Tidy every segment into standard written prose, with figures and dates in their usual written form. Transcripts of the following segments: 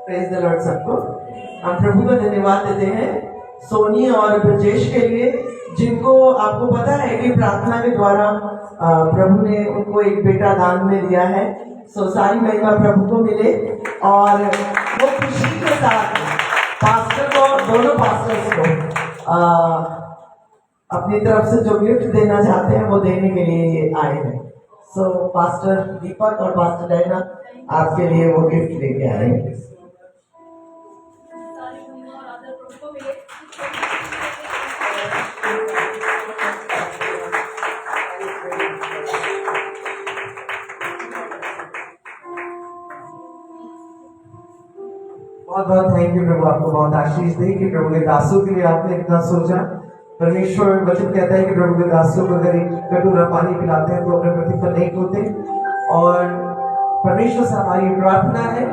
Praise the Lord सबको। हम प्रभु का धन्यवाद देते हैं सोनी और ब्रजेश के लिए, जिनको आपको पता है कि प्रार्थना के द्वारा प्रभु ने उनको एक बेटा दान में दिया है। सो सारी महिमा प्रभु को मिले और वो खुशी के साथ पास्टर को, दोनों पास्टर्स को अपनी तरफ से जो गिफ्ट देना चाहते हैं वो देने के लिए ये आए हैं। सो पास्टर दीपक और पास्टर डायना आपके लिए वो गिफ्ट लेके आए हैं। बहुत बहुत थैंक यू प्रभु, आपको बहुत आशीष दे कि प्रभु के दासों के लिए आपने इतना सोचा। परमेश्वर वचन कहता है कि प्रभु के दासों को अगर एक कटोरा पानी पिलाते हैं तो अपने प्रतिफल नहीं होते। और परमेश्वर से हमारी प्रार्थना है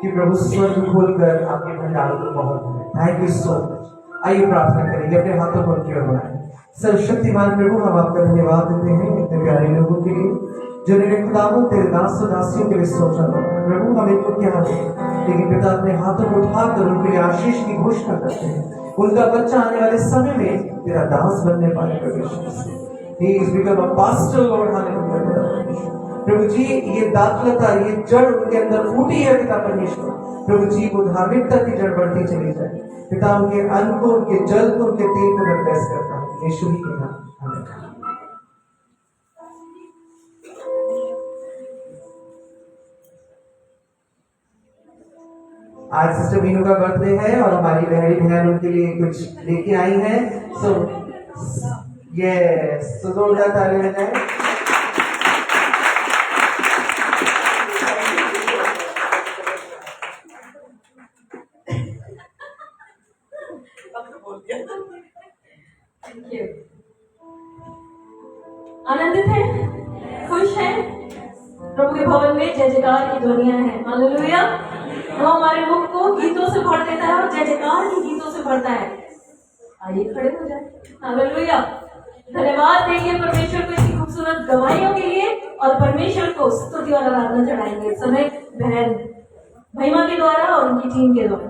कि प्रभु स्वर्ग खोलकर आपके भंडार को बहुत थैंक यू सो मच। आइए प्रार्थना करेंगे, अपने हाथों को उनकी ओर बढ़ाएं। सर्वशक्तिमान प्रभु, हम आपका धन्यवाद देते हैं इतने प्यारे लोगों के लिए जिन्होंने खुदावंद तेरे दासों दासियों के लिए सोचा। प्रभु हम इनको क्या दें, लेकिन पिता अपने हाथों को उठाकर उनके लिए आशीष की घोषणा करते हैं। उनका बच्चा आने वाले समय में तेरा दास बनने पाए परमेश्वर। He is become a pastor, Lord, hallelujah। प्रभु जी ये दाखलता, ये जड़ उनके अंदर फूटी है पिता परमेश्वर। प्रभु जी को धार्मिकता की जड़ बढ़ती चली जाए पिता। उनके अन्न को, उनके जल को, उनके तेल को मैं प्रेस करता हूँ यीशु ही के नाम। आज सिस्टर मीनू का बर्थडे है और हमारी बहरी बहन उनके लिए कुछ लेके आई हैं। सो ये जोरदार ताली बजाएं। आनंदित है, खुश है, प्रभु के भवन में जय जयकार की ध्वनिया है। हालेलुया। वो हमारे मुख को गीतों से भर देता है और जय जयकार की गीतों से भरता है। आइए खड़े हो जाए। हालेलुया। धन्यवाद देंगे परमेश्वर को इतनी खूबसूरत गवाहियों के लिए और परमेश्वर को स्तुति और आराधना चढ़ाएंगे इस समय बहन महिमा के द्वारा और उनकी टीम के द्वारा।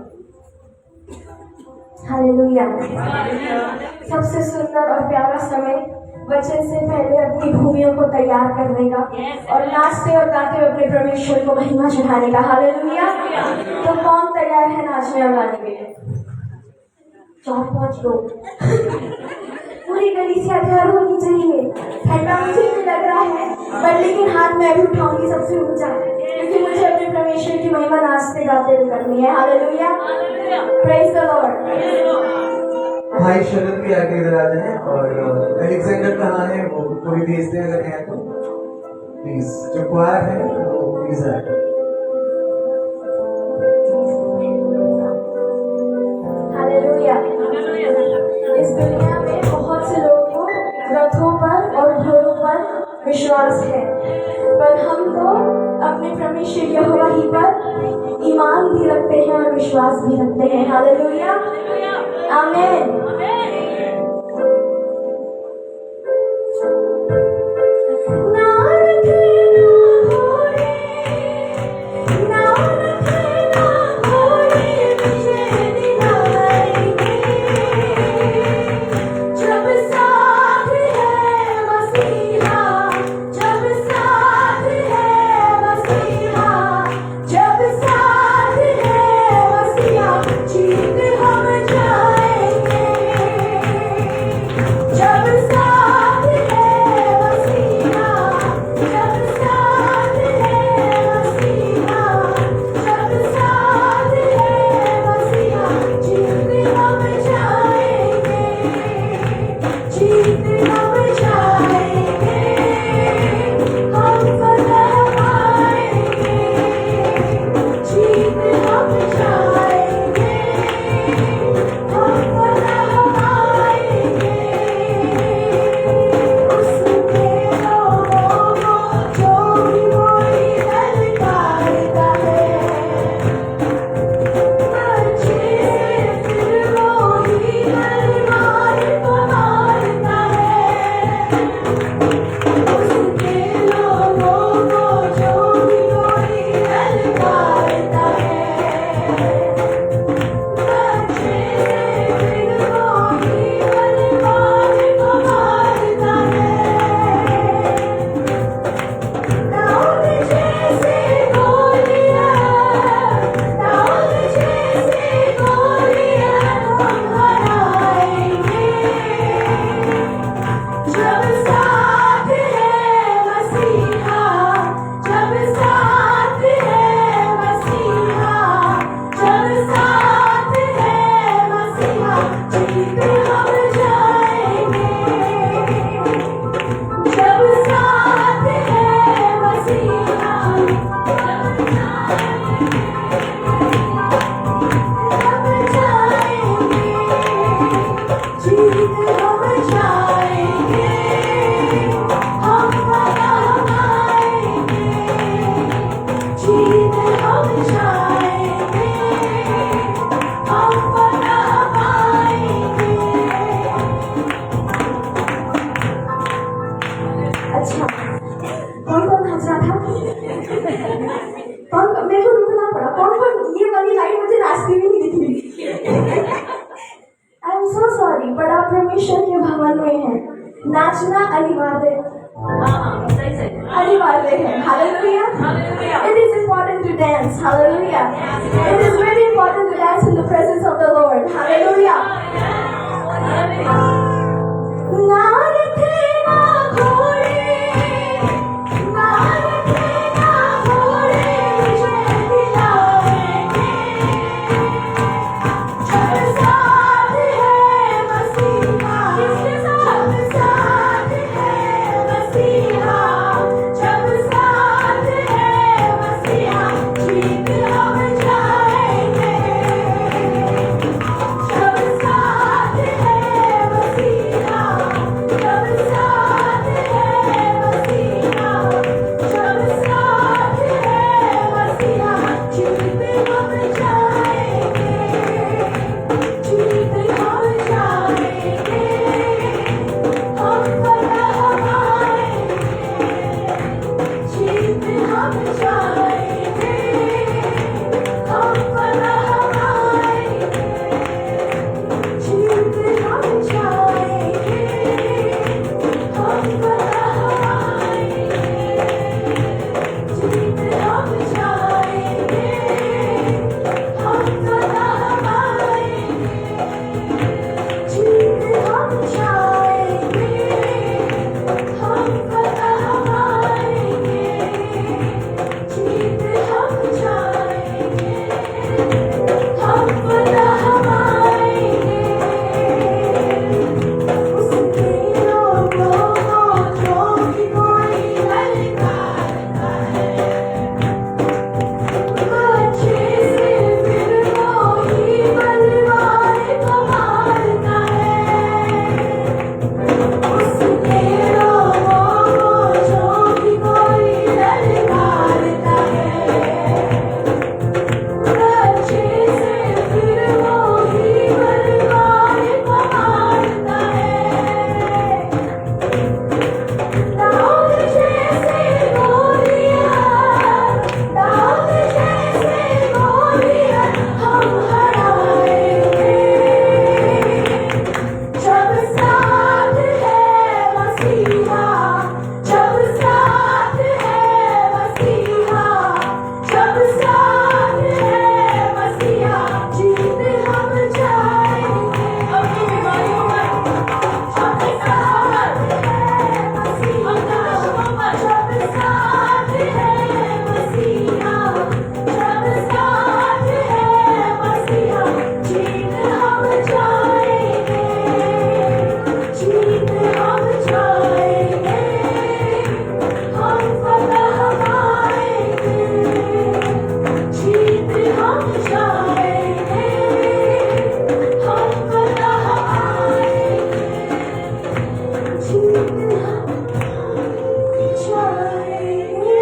हालेलुया। सबसे सुंदर और प्यारा समय वचन से पहले अपनी भूमियों को तैयार करने का और नाचते और गाते हुए अपने परमेश्वर को महिमा चढ़ाने का। हालेलुया। तो कौन तैयार है नाचने और गाने के लिए? 4-5 लोग। पूरी गली से तैयार होनी चाहिए। ठंडा मुझे भी लग रहा है पर लेकिन हाथ में अभी उठाऊंगी सबसे ऊंचा, क्योंकि मुझे अपने परमेश्वर की महिमा नाचते गाते हुए करनी है। हालेलुया। Praise the Lord. भाई शरद भी आगे इधर आ जाए और अलेक्जेंडर कहाँ है वो कोई भेज दे अगर है तो प्लीज। जो क्वायर है वो प्लीज आए। हालेलुया। इस दुनिया में बहुत से लोगों को रथों पर और घोड़ों पर विश्वास है, पर हम तो अपने परमेश्वर यहोवा ही पर ईमान भी रखते हैं और विश्वास भी रखते हैं। हालेलुया। आमीन। जीत हम जाएंगे। अनिवार्य सही सही अनिवार्य है। Hallelujah. Hallelujah It is important to dance. Hallelujah. It is very important to dance in the presence of the Lord. Hallelujah. Narad ना घोड़े, नारद ना घोड़े मुझे दिलाएंगे। जब साथ है मसीहा, जब साथ है मसीहा, जब साथ है मसीहा, जीत हम जाएंगे। जब साथ है मसीहा, जब साथ है मसीहा, जब साथ है मसीहा, जीत हम जाएंगे। जीत हम जाएंगे। हम फतह पाएंगे। जीत हम जाएंगे। हम फतह पाएंगे। जीत हम जाएंगे। हम फतह पाएंगे। जीत हम जाएंगे। हम फतह पाएंगे। जीत हम जाएंगे। हम फतह पाएंगे। जीत हम जाएंगे। हम फतह पाएंगे। उसके लोगों को जो कि कोई ललकारता है, बच्चे से फिर वो ही बलवान को मारता है। उसके लोगों को जो कि कोई ललकारता है, बच्चे से फिर वो ही बलवान को मारता है। दाऊद जैसे गोलियत, दाऊद जैसे गोलियत हम हराएंगे। जब साथ है मसीहा, जब साथ है मसीहा, जब साथ है मसीहा, जीत हम जाएंगे। अपनी बीमारियों पर जब साथ है मसीहा, जब साथ है मसीहा, जब साथ है मसीहा, जीत हम जाएंगे। जीत हम जाएंगे। हम फतह पाएंगे। जीत हम जाएंगे। हम फतह पाएंगे। जीत हम जाएंगे।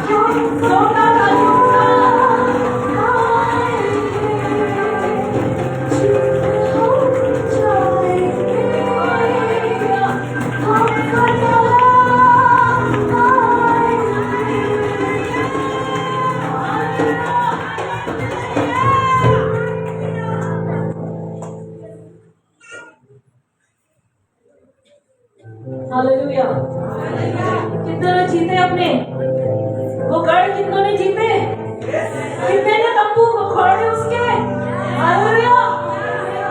हम फतह पाएंगे। जीत हम जाएंगे। हम फतह हालेलुया कितनों ने जीते अपने वो गढ़, कितनों ने जीते, कितने ने तंबू को खोले उसके। हालेलुया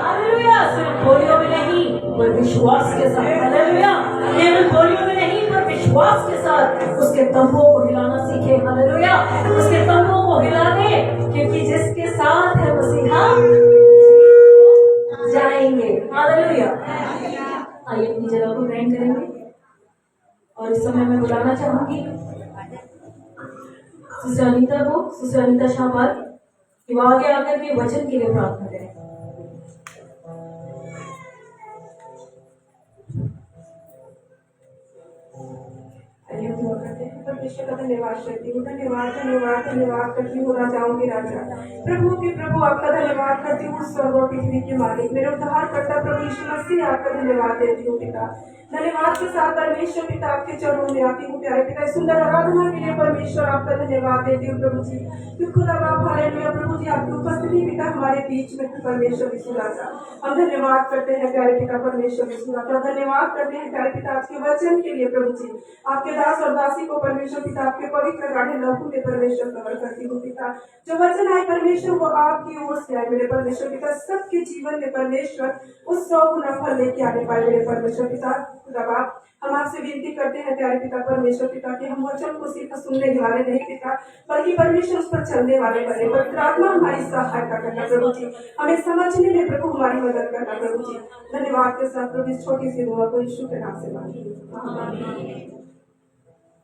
हालेलुया, सिर्फ बोलियों में नहीं पर विश्वास के साथ। हालेलुया, केवल बोलियों में नहीं पर विश्वास के साथ उसके तंबुओं को हिलाना सीखे। हालेलुया, उसके तंबुओं को हिला दे, क्योंकि जिसके साथ है मसीहा जाएंगे। हालेलुया। आइए अपनी जगह को ग्रहण करेंगे और इस समय मैं बुलाना चाहूंगी सिस्टर अनीता को, सिस्टर अनीता शाहबाद, कि वो आगे आकर के वचन के लिए प्रार्थना करें। आइए दुआ करें। करते हैं। परमेश्वर का धन्यवाद करती हूँ, धन्यवाद धन्यवाद धन्यवाद करती हूँ राजाओं के राजा, प्रभु के प्रभु, आपका धन्यवाद करती हूँ स्वर्ग और पृथ्वी के मालिक, मेरे उद्धारकर्ता प्रभु यीशु मसीह, आपका धन्यवाद देती हूँ पिता। धन्यवाद के साथ परमेश्वर पिता आपके चरणों में आती हूँ प्यारे पिता, सुंदर आराधना के लिए परमेश्वर आपका धन्यवाद देती हूँ प्रभु जी। क्यों खुदा बाप हालेलुया प्रभु जी, आपकी उपस्थिति पिता हमारे बीच में परमेश्वर यीशु राजा, हम धन्यवाद करते हैं प्यारे पिता परमेश्वर यीशु राजा, धन्यवाद करते हैं प्यारे पिता आपके वचन के लिए प्रभु जी। आपके दास और दासी को परमेश्वर पिता आपके पवित्र गाढ़े लहू में परमेश्वर कवर करती हूँ पिता। जो वचन आए परमेश्वर वो आपकी ओर से आए मेरे परमेश्वर पिता, सबके जीवन में परमेश्वर उस 100 गुना फल लेके आने पाए मेरे परमेश्वर पिता। खुदा बाप हम आपसे विनती करते हैं प्यारे पिता परमेश्वर पिता कि हम वचन को सिर्फ सुनने वाले नहीं पिता, बल्कि परमेश्वर उस पर चलने वाले बने। पवित्र आत्मा हमारी सहायता करना प्रभु जी, हमें समझने में प्रभु हमारी मदद करना प्रभु जी। धन्यवाद के साथ प्रभु इस छोटी सी दुआ को यीशु के नाम से मांगती हूँ।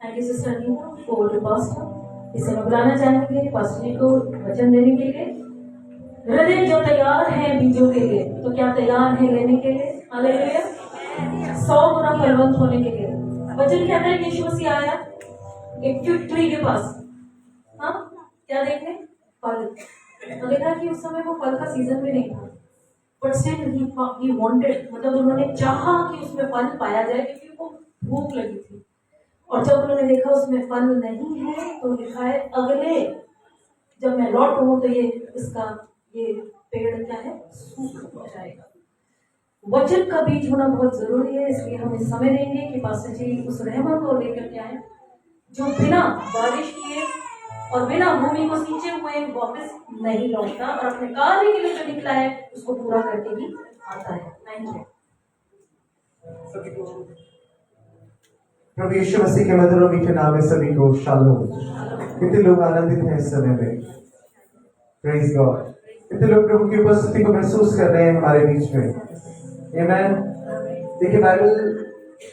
Thank you sister Nita for the pastor. इसे मैं बुलाना चाहेंगे पास्टर जी को वचन देने के लिए। हृदय जो तैयार है बीजों के लिए, तो क्या तैयार है लेने के लिए? हालेलुया, 100 गुना फलवंत होने के लिए। वचन कहता है यीशु मसीह आया एक फिग ट्री के पास, हाँ क्या देखने? फल। तो देखा कि उस समय वो फल का सीजन भी नहीं था, बट स्टिल ही वांटेड, मतलब उन्होंने चाहा कि उसमें फल पाया जाए क्योंकि उनको भूख लगी थी। और जब उन्होंने देखा उसमें फल नहीं है तो लिखा है अगले जब मैं लौटूं तो ये पेड़ क्या है, सूख जाएगा। वचन का बीज होना बहुत जरूरी है, इसलिए हम इस समय देंगे कि पास्टर जी उस रहमत को लेकर के आए जो बिना बारिश किए और बिना भूमि को सींचे हुए वापस नहीं लौटता और अपने कार्य के लिए जो निकला है उसको पूरा करके ही आता है। Thank you. प्रभु यीशु मसीह के मधुर और मीठे नाम में सभी को शालोम। कितने लोग आनंदित हैं इस समय में? Praise God. कितने लोग प्रभु की उपस्थिति को महसूस कर रहे हैं हमारे बीच में? आमेन। देखिए बाइबल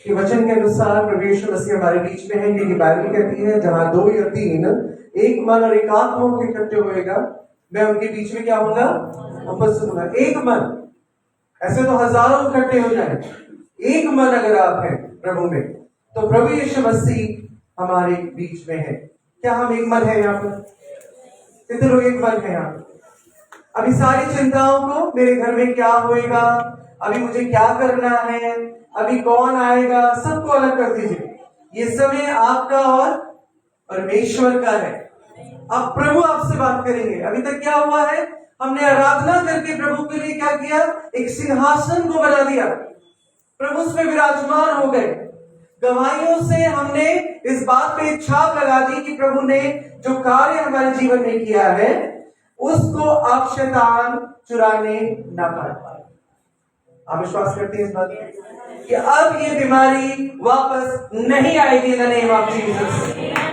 के वचन के अनुसार प्रभु यीशु मसीह हमारे बीच में है, क्योंकि बाइबल कहती है जहां 2 या 3 एक मन और एकात्म होकर इकट्ठे होएगा, मैं उनके बीच में क्या होगा? उपस्थित होगा। एक मन, ऐसे तो हजारों इकट्ठे हो जाए, एक मन अगर आप हैं प्रभु में, तो प्रभु यीशु मसीह हमारे बीच में है। क्या हम एक मन है यहाँ पर? कितने लोग एक मन है यहाँ पर? अभी सारी चिंताओं को, मेरे घर में क्या होएगा, अभी मुझे क्या करना है, अभी कौन आएगा, सबको अलग कर दीजिए। ये समय आपका और परमेश्वर का है। अब प्रभु आपसे बात करेंगे। अभी तक क्या हुआ है? हमने आराधना करके प्रभु के लिए क्या किया? एक सिंहासन को बना दिया, प्रभु उसमें विराजमान हो गए। गवाहियों से हमने इस बात पे एक छाप लगा दी कि प्रभु ने जो कार्य हमारे जीवन में किया है उसको अब शैतान चुराने ना पाए। आप विश्वास करते हैं इस बात कि अब ये बीमारी वापस नहीं आएगी? इन the name of Jesus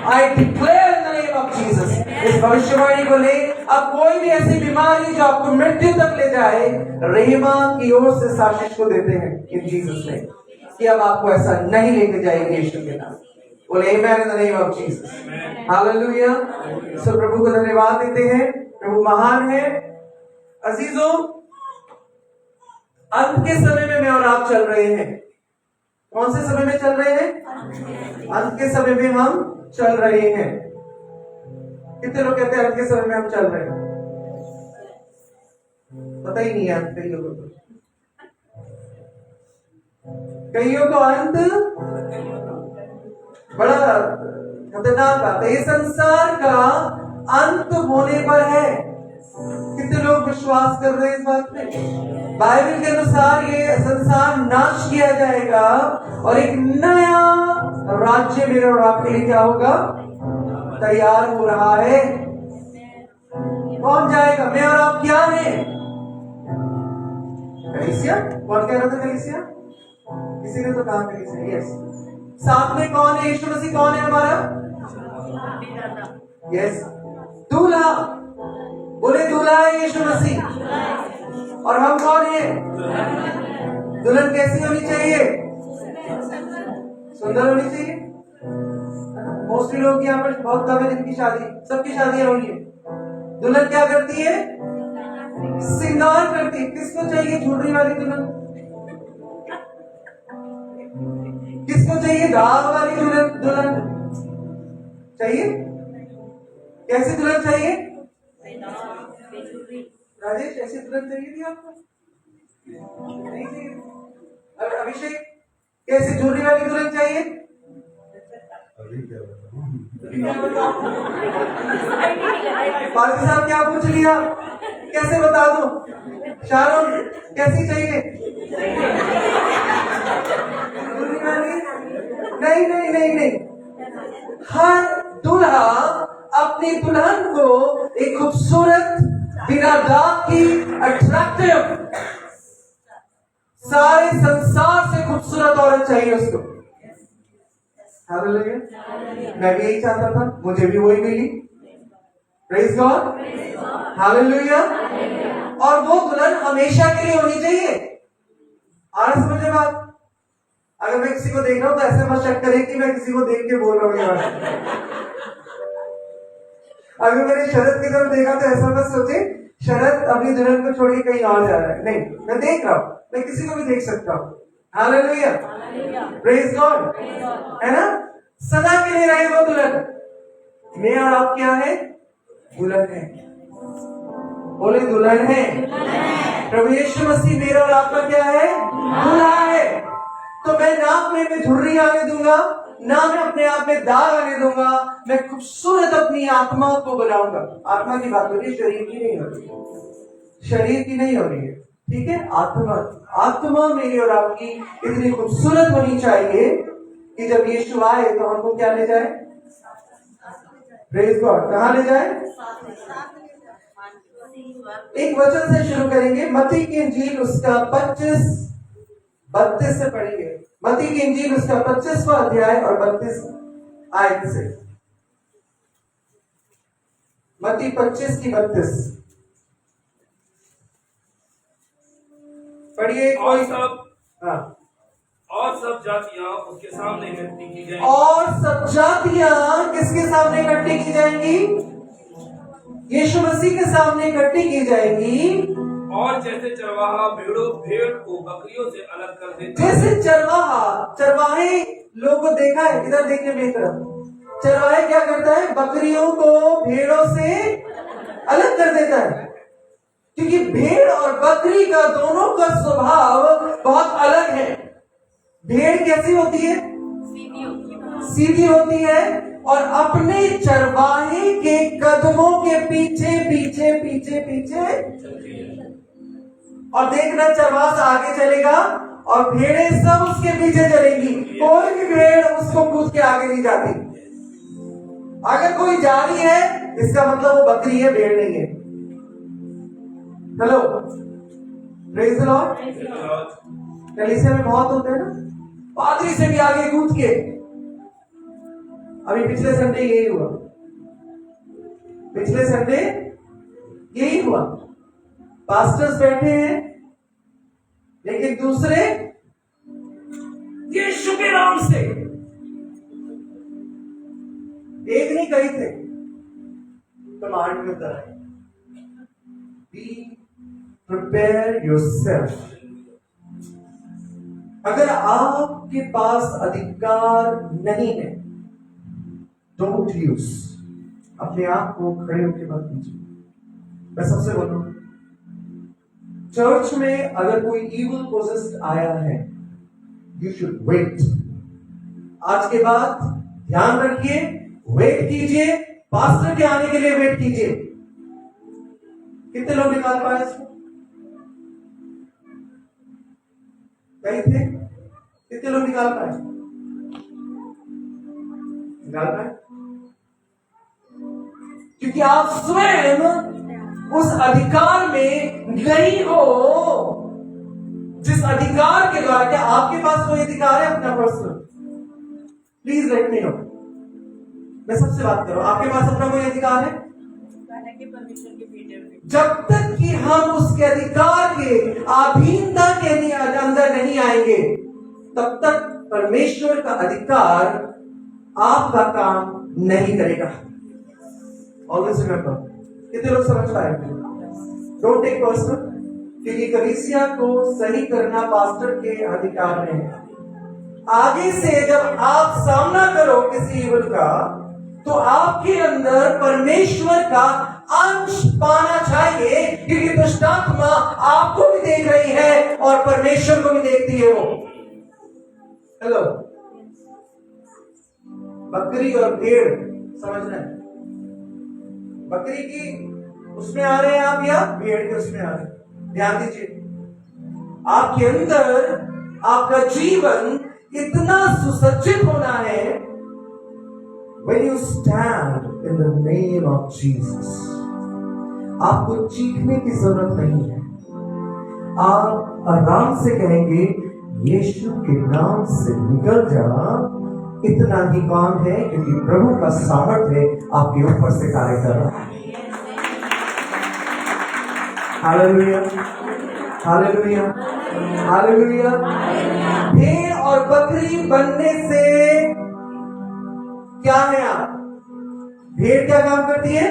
I declare in the name of Jesus. इस भविष्यवाणी को ले, अब कोई भी ऐसी बीमारी जो आपको मृत्यु तक ले जाए, रहीमा की ओर से साजिश को देते हैं इन जीसस ने कि अब आपको ऐसा नहीं लेके जाएंगे यीशु के नाम। बोले amen in the name of Jesus. Hallelujah. So प्रभु को धन्यवाद देते हैं, प्रभु महान है। अजीजों, अंत के समय में मैं और आप चल रहे हैं। कौन से समय में चल रहे हैं? अंत के समय में हम चल रहे हैं। कितने लोग कहते हैं अंत के समय में हम चल रहे हैं? पता ही नहीं है अंत कई लोगों को। कईयों को अंत बड़ा खतरनाक आता है। ये संसार का अंत होने पर है। कितने लोग विश्वास कर रहे हैं इस बात में? बाइबल के अनुसार ये संसार नाश किया जाएगा और एक नया राज्य मेरे और आपके लिए क्या होगा? तैयार हो रहा है। कौन जाएगा? मैं और आप क्या है? कलीसिया? कौन कह रहा था कलीसिया? किसी ने तो कहा कलीसिया। यस। साथ में कौन है? यीशु मसीह कौन है हमारा? यस। दूल्हा। बोले दूल्हा है यीशु मसीह। और हम कौन है? दुल्हन कैसी होनी चाहिए? सुंदर होनी चाहिए। मोस्टली लोग यहाँ पर बहुत कम है जिनकी शादी, सबकी शादियां हुई है। दुल्हन क्या करती है? श्रृंगार करती है। किसको चाहिए झूठी वाली दुल्हन? किसको चाहिए दाग वाली दुल्हन? चाहिए? कैसी दुल्हन चाहिए? राजेश, ऐसी दुल्हन चाहिए थी आपको? नहीं चाहिए। और अभिषेक, कैसी ज्वेलरी वाली दुल्हन चाहिए? पालकी साहब क्या पूछ लिया? कैसे बता दो? शाहरुख, कैसी चाहिए? ज्वेलरी वाली? नहीं नहीं नहीं नहीं। हर दूल्हा अपनी दुल्हन को एक खूबसूरत, बिना दाग की, अट्रैक्टिव, सारे संसार से खूबसूरत औरत चाहिए उसको। हालेलुया। मैं भी यही चाहता था, मुझे भी वही मिली। Praise God, hallelujah. और वो दुल्हन हमेशा के लिए होनी चाहिए। आज समझे बात? अगर मैं किसी को देख रहा हूं तो ऐसे मत शक करें कि मैं किसी को देख के बोल रहा हूं। अगर मैंने शरद की तरफ देखा तो ऐसा मत सोचे शरद अपनी दुल्हन को छोड़ के कहीं और जा रहा है। नहीं, मैं देख रहा हूं, मैं किसी को भी देख सकता हूं। हालेलुया, प्रेज गॉड, है ना? सदा के लिए रहे वो दुल्हन। मैं और आप क्या है? दुल्हन है। बोले दुल्हन है। प्रभु यीशु मसीह मेरा और आपका क्या है? दूल्हा है। तो मैं ना अपने में झुर्री आने दूंगा, ना मैं अपने आप में दाग आने दूंगा। मैं खूबसूरत अपनी आत्मा को बनाऊंगा। आत्मा की बात हो रही है, शरीर की नहीं हो रही है। शरीर की नहीं हो रही है, ठीक है? आत्मा, आत्मा मेरी और आपकी इतनी खूबसूरत होनी चाहिए कि जब यीशु आए तो हमको क्या ले जाए? प्रेज गॉड, कहां ले जाए? एक वचन से शुरू करेंगे, मत्ती की इंजील उसका 32 से पढ़ेंगे। मत्ती की इंजील उसका 25वां अध्याय और 32 आयत से। मत्ती 25 की 32 पढ़िए। और सब हाँ। और सब जातियां उसके सामने इकट्ठी की जाएंगी। और सब जातियां किसके सामने इकट्ठी की जाएंगी? यीशु मसीह के सामने इकट्ठी की जाएंगी। और जैसे चरवाहा भेड़ को बकरियों से अलग कर देते जैसे चरवाहे लोगों को देखा है, इधर देखिए मेरी तरफ। चरवाहे क्या करता है? बकरियों को भेड़ों से अलग कर देता है। क्योंकि भेड़ और बकरी का दोनों का स्वभाव बहुत अलग है। भेड़ कैसी होती है? सीधी होती है और अपने चरवाहे के कदमों के पीछे पीछे पीछे पीछे, और देखना चरवाहा आगे चलेगा और भेड़ें सब उसके पीछे चलेंगी। कोई भी भेड़ उसको कूद के आगे नहीं जाती। अगर कोई जा रही है इसका मतलब वो बकरी है, भेड़ नहीं है। Hello, praise the Lord. कलीसिया में बहुत होते हैं ना, पादरी से भी आगे कूद के। अभी पिछले संडे यही हुआ, पिछले संडे यही हुआ। पास्टर्स बैठे हैं लेकिन दूसरे यीशु के नाम से, एक नहीं कही थे, कमांड में उतर आए, बी प्रिपेयर योरसेल्फ। अगर आपके पास अधिकार नहीं है, डोंट यूज। अपने आप को खड़े होकर मत कीजिए। मैं सबसे बोलूं, चर्च में अगर कोई इविल पोजेस्ड आया है, यू शुड वेट। आज के बाद ध्यान रखिए, वेट कीजिए, पास्टर के आने के लिए वेट कीजिए। कितने लोग निकाल पाए इसको? कहीं थे? कितने लोग निकाल पाए? निकाल पाए? क्योंकि आप स्वयं उस अधिकार में नहीं हो जिस अधिकार के द्वारा, क्या आपके पास कोई अधिकार है अपना personal? Please let me know. मैं सबसे बात कर रहा हूं, आपके पास अपना कोई अधिकार है? जब तक कि हम उसके अधिकार के अधीनता के अंदर नहीं आएंगे, तब तक परमेश्वर का अधिकार आपका काम नहीं करेगा। Always remember. कितने लोग समझ पाए? डोंट टेक पर्सनल, क्योंकि कलीसिया को सही करना पास्टर के अधिकार में है। आगे से जब आप सामना करो किसी इविल का, तो आपके अंदर परमेश्वर का अंश पाना चाहिए, क्योंकि दुष्ट आत्मा आपको भी देख रही है और परमेश्वर को भी देखती है। वो हेलो, बकरी और भेड़ समझना है, बकरी की उसमें आ रहे हैं आप या भेड़ के उसमें आ रहे हैं? ध्यान दीजिए, आपके अंदर आपका जीवन इतना सुसज्जित होना है। When you stand in the name of Jesus, आपको चीखने की जरूरत नहीं है। आप आराम से कहेंगे, यीशु के नाम से निकल जा। इतना ही काम है, क्योंकि प्रभु का सामर्थ्य आपके ऊपर से कार्य कर रहा है। Hallelujah, hallelujah, hallelujah. भेड़ और बकरी बनने से क्या है आप? भेड़ क्या काम करती है?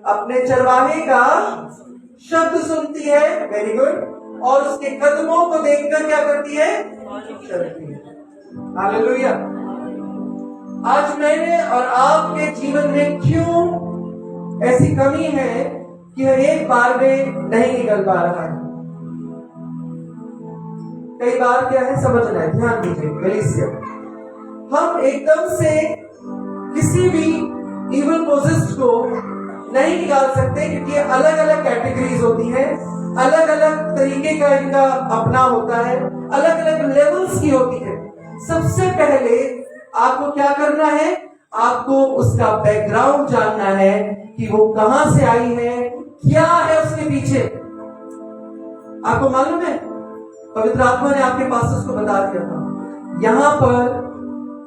अपने चरवाहे का शब्द सुनती है, वेरी गुड, और उसके कदमों को देखकर क्या करती है? चलती है। हालेलुया। आज मैंने और आपके जीवन में क्यों ऐसी कमी है कि हर एक बार में नहीं निकल पा रहा है? कई बार क्या है समझना है, ध्यान दीजिए गलीसिया, हम एकदम से किसी भी इविल पोजेस्ड को नहीं निकाल सकते, क्योंकि अलग अलग कैटेगरीज होती है, अलग अलग तरीके का इनका अपना होता है, अलग अलग लेवल्स की होती है। सबसे पहले आपको क्या करना है? आपको उसका बैकग्राउंड जानना है कि वो कहां से आई है, क्या है उसके पीछे। आपको मालूम है, पवित्र आत्मा ने आपके पास उसको बता दिया था। यहां पर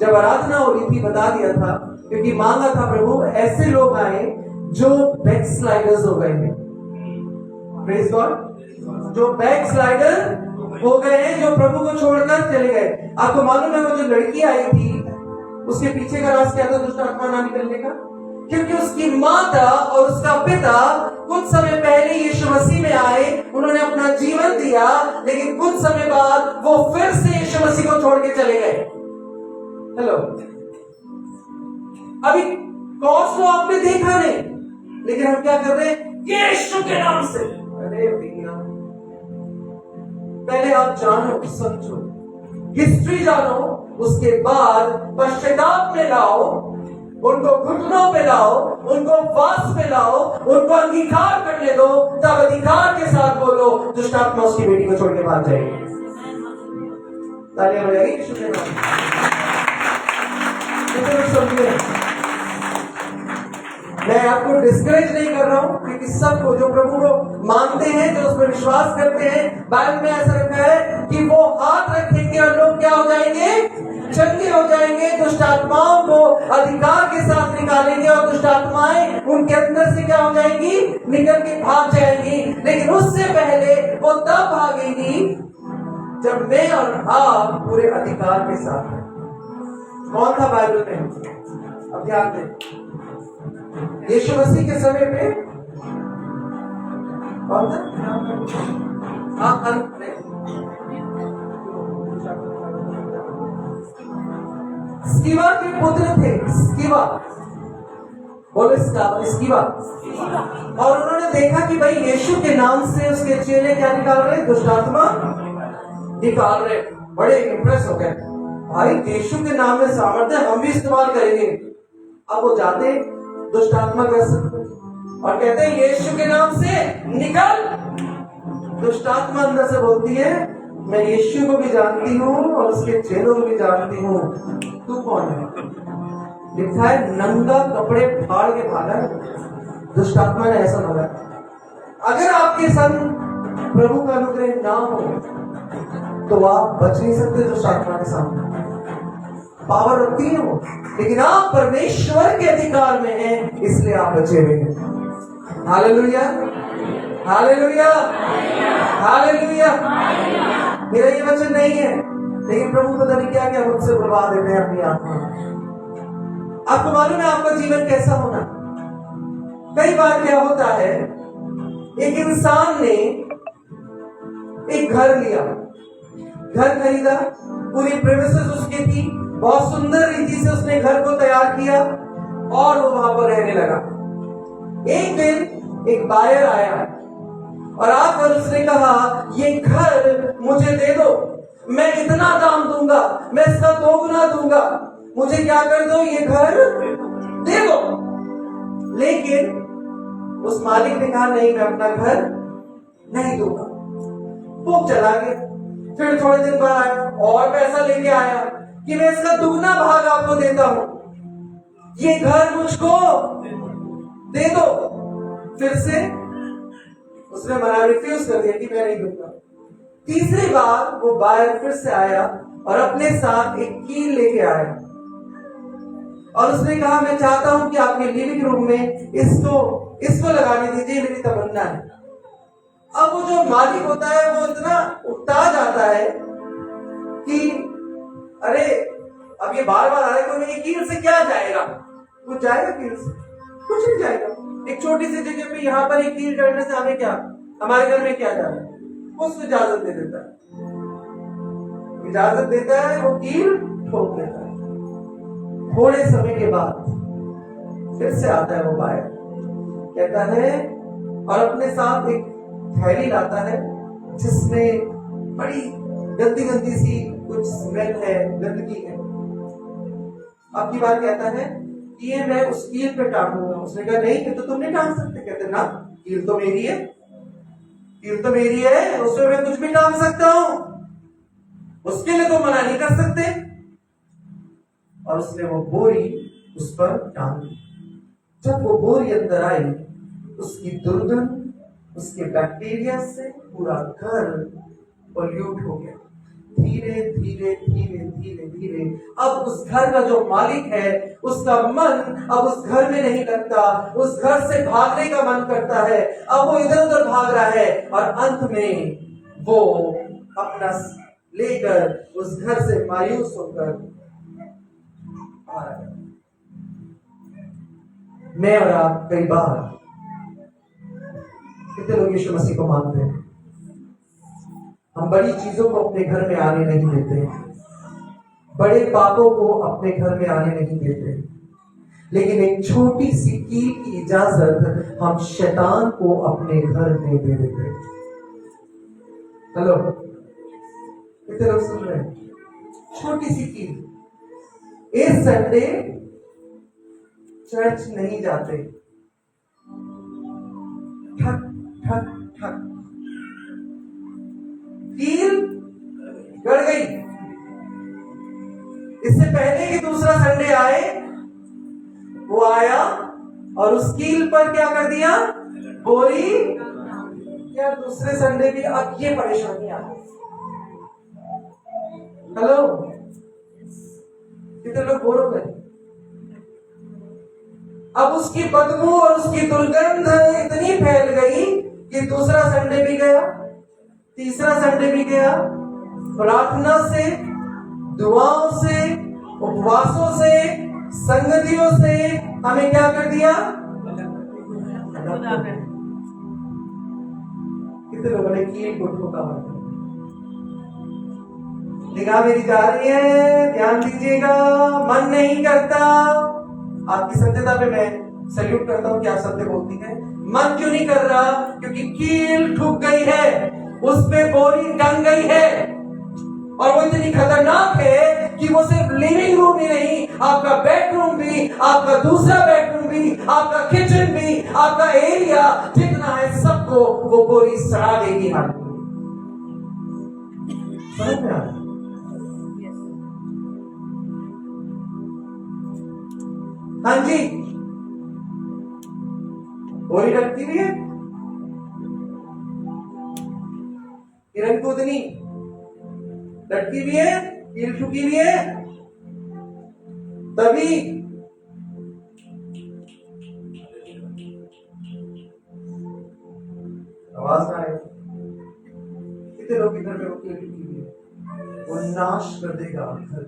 जब आराधना हो रही थी बता दिया था, क्योंकि मांगा था प्रभु ऐसे लोग आए जो बैकस्लाइडर्स हो गए हैं। प्रेज गॉड, जो बैकस्लाइडर हो गए हैं, जो प्रभु को छोड़कर चले गए। आपको मालूम है वो जो लड़की आई थी, उसके पीछे का राज क्या था दुष्ट आत्मा ना निकलने का? क्योंकि उसकी माता और उसका पिता कुछ समय पहले यीशु मसीह में आए, उन्होंने अपना जीवन दिया, लेकिन कुछ समय बाद वो फिर से यीशु मसीह को छोड़ के चले गए। हेलो, अभी क्रॉस को आपने देखा नहीं, लेकिन हम क्या कर रहे हैं? यीशु के नाम से। अरे भैया, पहले आप जानो, समझो, हिस्ट्री जानो, उसके बाद पश्चाताप में लाओ, उनको घुटनों पे लाओ, उनको वास पे लाओ, उनको अंगीकार करने दो, तब अधिकार के साथ बोलो दुष्ट आत्मा उसकी बेटी को छोड़ के भाग जाएगी। तालियां बजाइए यीशु के नाम। समझिए, मैं आपको डिस्करेज नहीं कर रहा हूं, क्योंकि सबको जो प्रभु को मानते हैं, जो उस पर विश्वास करते हैं, बाइबल में ऐसा लिखा है कि वो हाथ रखेंगे और लोग क्या हो जाएंगे? चंगे हो जाएंगे। दुष्ट आत्माओं को अधिकार के साथ निकालेंगे और दुष्ट आत्माएं उनके अंदर से क्या हो जाएंगी? निकल के भाग जाएंगी। लेकिन उससे पहले वो तब भागेंगी जब मैं और आप पूरे अधिकार के साथ हैं। कौन था बाइबल में? अब ध्यान दें, यीशु मसीह के समय पे कौन था? हाँ, अंत में स्किवा के पुत्र थे। स्किवा, बोलो स्किवा। और उन्होंने देखा कि भाई यीशु के नाम से उसके चेले क्या निकाल रहे? दुष्ट आत्मा निकाल रहे। बड़े इंप्रेस हो गए, भाई यीशु के नाम में सामर्थ्य, हम भी इस्तेमाल करेंगे। अब वो जाते दुष्ट आत्मा के और कहते हैं यीशु के नाम से निकल। दुष्ट आत्मा अंदर से बोलती है, मैं यीशु को भी जानती हूँ और उसके चेलों को भी जानती हूँ, तू कौन है? लिखा है नंगा कपड़े फाड़ के भागा है। दुष्ट आत्मा ने ऐसा बोला। अगर आपके संग प्रभु का अनुग्रह ना हो तो आप बच नहीं सकते दुष्ट आत्मा के सामने। पावर रखती है वो, लेकिन आप परमेश्वर के अधिकार में हैं, इसलिए आप बचे हुए हैं। Hallelujah, hallelujah, hallelujah. मेरा ये वचन नहीं है, लेकिन प्रभु पता नहीं क्या क्या मुझसे बुलवा देते हैं अपनी आत्मा। आपको मालूम है आपका जीवन कैसा होना? कई बार क्या होता है, एक इंसान ने एक घर लिया, घर खरीदा, पूरी प्रेमिसेस उसकी थी, बहुत सुंदर रीति से उसने घर को तैयार किया, और वो वहां पर रहने लगा। एक दिन एक बायर आया और आकर उसने कहा, ये घर मुझे दे दो, मैं इतना दाम दूंगा, मैं इसका 2 गुना दूंगा, मुझे क्या कर दो, ये घर दे दो। लेकिन उस मालिक ने कहा, नहीं, मैं अपना घर नहीं दूंगा। वो चला गया। फिर थोड़े दिन बाद आया और पैसा लेके आया कि मैं इसका दुगना भाग आपको देता हूं, ये घर मुझको दे दो। फिर से उसने मना, रिफ्यूज कर दिया कि मैं नहीं दूंगा। तीसरी बार वो बायर फिर से आया और अपने साथ एक कील लेके आया और उसने कहा, मैं चाहता हूं कि आपके लिविंग रूम में इसको लगाने दीजिए, मेरी तमन्ना है। अब वो जो मालिक होता है वो इतना उकता जाता है कि अरे अब ये बार बार आ रहा है, तो ये कील से क्या जाएगा, कुछ जाएगा कील से? कुछ नहीं जाएगा। एक छोटी सी जगह पे यहाँ पर एक कील करने से हमें क्या, हमारे घर में क्या जा रहा है? वो उसको इजाजत दे देता है, इजाजत देता है, वो कील ठोक देता है। थोड़े समय के बाद फिर से आता है वो बायर, कहता है, और अपने साथ एक थैली लाता है जिसमें बड़ी गंदी गंदी सी कुछ स्मेल है, गंदगी है। अब की बार कहता है कि ये मैं उस कील पे टांगूंगा। उसने कहा, नहीं, कि तो तुम नहीं टांग सकते। कहते, ना, कील तो मेरी है, कील तो मेरी है, उसमें मैं कुछ भी टांग सकता हूं, उसके लिए तो मना नहीं कर सकते। और उसने वो बोरी उस पर टांग दी। जब वो बोरी अंदर आई, उसकी दुर्गंध, उसके बैक्टीरिया से पूरा घर पोल्यूट हो गया। धीरे धीरे धीरे धीरे धीरे अब उस घर का जो मालिक है, उसका मन अब उस घर में नहीं लगता, उस घर से भागने का मन करता है। अब वो इधर उधर भाग रहा है और अंत में वो अपना लेकर उस घर से मायूस होकर आ रहा है। मैं और आप कई बार, कितने लोग यीशु मसीह को मानते हैं, हम बड़ी चीजों को अपने घर में आने नहीं देते, बड़े पापों को अपने घर में आने नहीं देते, लेकिन एक छोटी सी कील की इजाजत हम शैतान को अपने घर में दे देते। हेलो, कितने लोग सुन रहे हैं? छोटी सी कील। इस संडे चर्च नहीं जाते, ठक ठक ठक, कील गड़ गई। इससे पहले कि दूसरा संडे आए, वो आया और उस कील पर क्या कर दिया, बोरी। क्या दूसरे संडे भी अब ये परेशानी आ गई? हेलो, कितने लोग बोर हो गए? अब उसकी बदबू और उसकी दुर्गंध इतनी फैल गई कि दूसरा संडे भी गया, तीसरा संडे भी गया। प्रार्थना से, दुआओं से, उपवासों से, संगतियों से हमें क्या कर दिया? कितने लोगों ने कील को ठोका हुआ? निगाह मेरी जा रही है, ध्यान दीजिएगा। मन नहीं करता। आपकी सत्यता पे मैं सैल्यूट करता हूं कि आप सत्य बोलती हैं। मन क्यों नहीं कर रहा? क्योंकि कील ठुक गई है, उस पे बोरी टंग गई है, और वो इतनी खतरनाक है कि वो सिर्फ लिविंग रूम ही नहीं, आपका बेडरूम भी, आपका दूसरा बेडरूम भी, आपका किचन भी, आपका एरिया जितना है सबको वो बोरी सड़ा देगी। समझ में आ रहा? हाँ जी, बोरी रखती हुई है, किरण कूदनी लटकी भी है, कील ठुकी भी है, तभी आवाज ना आए। कितने लोग इधर में कील ठुकी हुई है? वो नाश कर देगा घर,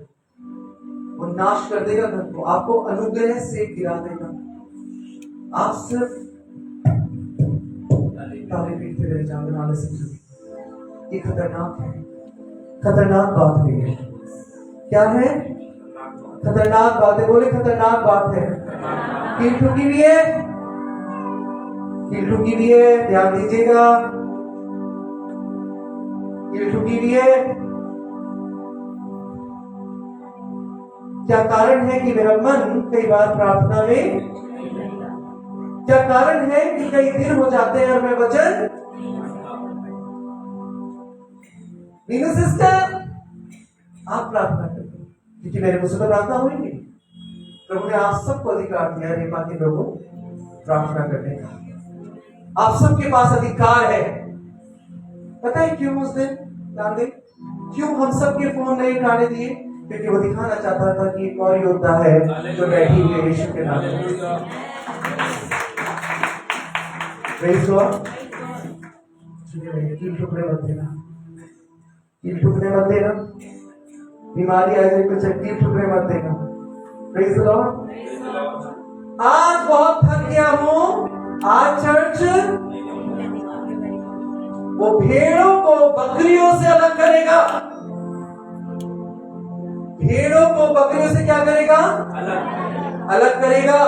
वो नाश कर देगा घर को, आपको अनुग्रह से गिरा देगा। आप सिर्फ ताले पीटते रह जाओगे, नाले से। ये खतरनाक है, खतरनाक बात है। क्या है? खतरनाक बात है। बोले खतरनाक बात है। कील ठुकी भी है, कील ठुकी भी है, ध्यान दीजिएगा, कील ठुकी भी है। क्या कारण है कि मेरा मन कई बार प्रार्थना में, क्या कारण है कि कई दिन हो जाते हैं और मैं वचन, मीनू सिस्टर आप प्रार्थना करें, क्योंकि मेरे मुझसे तो प्रार्थना हुई नहीं। प्रभु ने आप सबको अधिकार दिया है रीमा के लोगों प्रार्थना करने का, आप सबके पास अधिकार है। पता है क्यों उस दिन ध्यान दें, क्यों हम सबके फोन नहीं उठाने दिए? क्योंकि वो दिखाना चाहता था कि एक और योद्धा है जो बैठी हुई है यीशु के नाम में। Praise God. कील ठुकने मत देना, कील ठुकने मत देना, बीमारी आ जाए कुछ कील ठुकने मत देना। Praise God. आज बहुत थक गया हूं, आज चर्च वो भेड़ों को बकरियों से अलग करेगा, भेड़ों को बकरियों से क्या करेगा? अलग करेगा।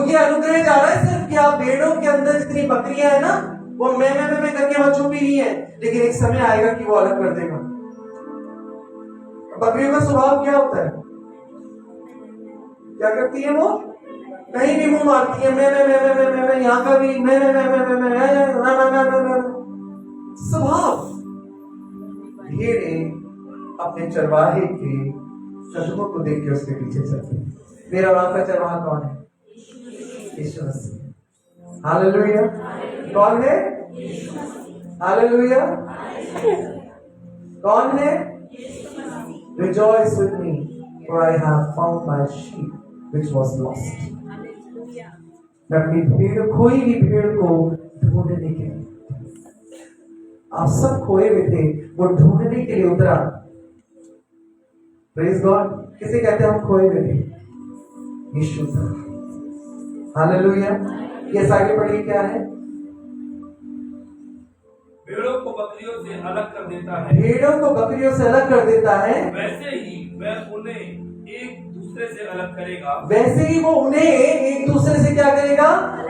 ये अनुग्रह जा रहा है सिर्फ कि आप भेड़ों के अंदर जितनी बकरियां है ना, वो मैं करके वहां छुपी नहीं है, लेकिन एक समय आएगा कि वो अलग कर देगा। बकरियों का स्वभाव क्या होता है? क्या करती है वो? कहीं भी मुंह मारती है, मैं यहाँ का भी मैं स्वभाव। भेड़ें अपने चरवाहे के कदमों को देख के उसके पीछे चलते हैं। मेरा और आपका चरवाहा कौन है? यीशु मसीह। हालेलुया। कौन है? हालेलुया। कौन है? Rejoice with me, for I have found my sheep which was lost. मैं अपनी भेड़, खोई हुई भेड़ को ढूंढने के लिए, आप सब खोए हुए थे, वो ढूंढने के लिए उतरा। Praise God. किसे कहते हैं हम खोए हुए थे? यीशु। हालेलुया। ये आगे पढ़िए क्या है? भेड़ों को बकरियों से अलग कर देता है, भेड़ों को बकरियों से अलग कर देता है, वैसे ही वह उन्हें एक दूसरे से अलग करेगा, वैसे ही वो उन्हें एक दूसरे से क्या करेगा?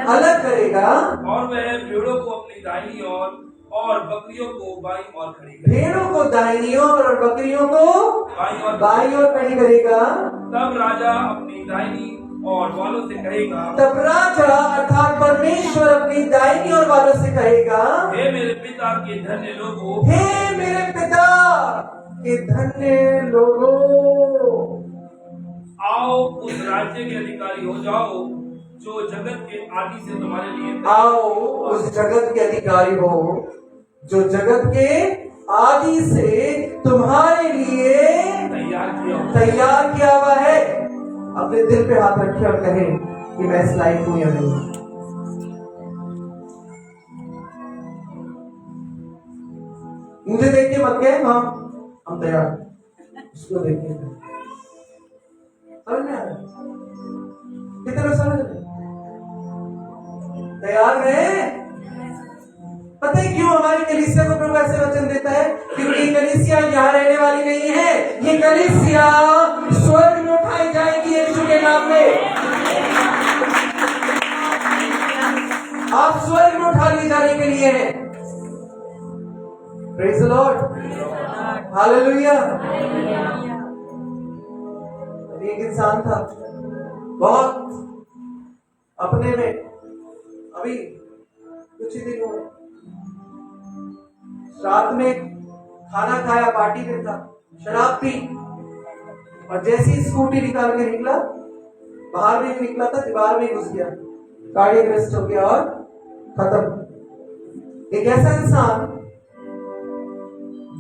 अलग करेगा। और वह भेड़ों को अपनी दाहिनी और बकरियों को बाईं ओर खड़ी करेगा। भेड़ों को दाहिनी ओर और बकरियों को बाईं ओर खड़ी करेगा। तब राजा अपनी दाहिनी और वालों से कहेगा, तब राजा अर्थात परमेश्वर अपनी दाहिनी ओर वालों से कहेगा, हे मेरे पिता के धन्य लोगों, हे मेरे पिता के धन्य लोगों, आओ उस राज्य के अधिकारी हो जाओ जो जगत के आदि से तुम्हारे लिए, आओ उस जगत के अधिकारी हो जो जगत के आदि से तुम्हारे लिए तैयार किया हुआ है। अपने दिल पे हाथ रखे और कहे कि मैं इस लायक हूं या नहीं। मुझे देख के मत कहे हाँ हम तैयार, उसको देख के समझ में आ रहा? कितने लोग समझ रहे? तैयार है? पता है क्यों हमारी कलीसिया को प्रभु ऐसे वचन देता है? क्योंकि ये कलीसिया यहाँ रहने वाली नहीं है, ये कलीसिया स्वर्ग में उठाई जाएगी यीशु के नाम में। आप स्वर्ग में उठा लिए जाने के लिए हैं। Praise the Lord. हालेलुया। एक इंसान था बहुत अपने में, अभी कुछ ही दिन हुए, रात में खाना खाया, पार्टी में था, शराब पी, और जैसे ही स्कूटी निकाल के निकला, बाहर में निकला था, दीवार में घुस गया, कार्डियक अरेस्ट हो गया और खत्म। एक ऐसा इंसान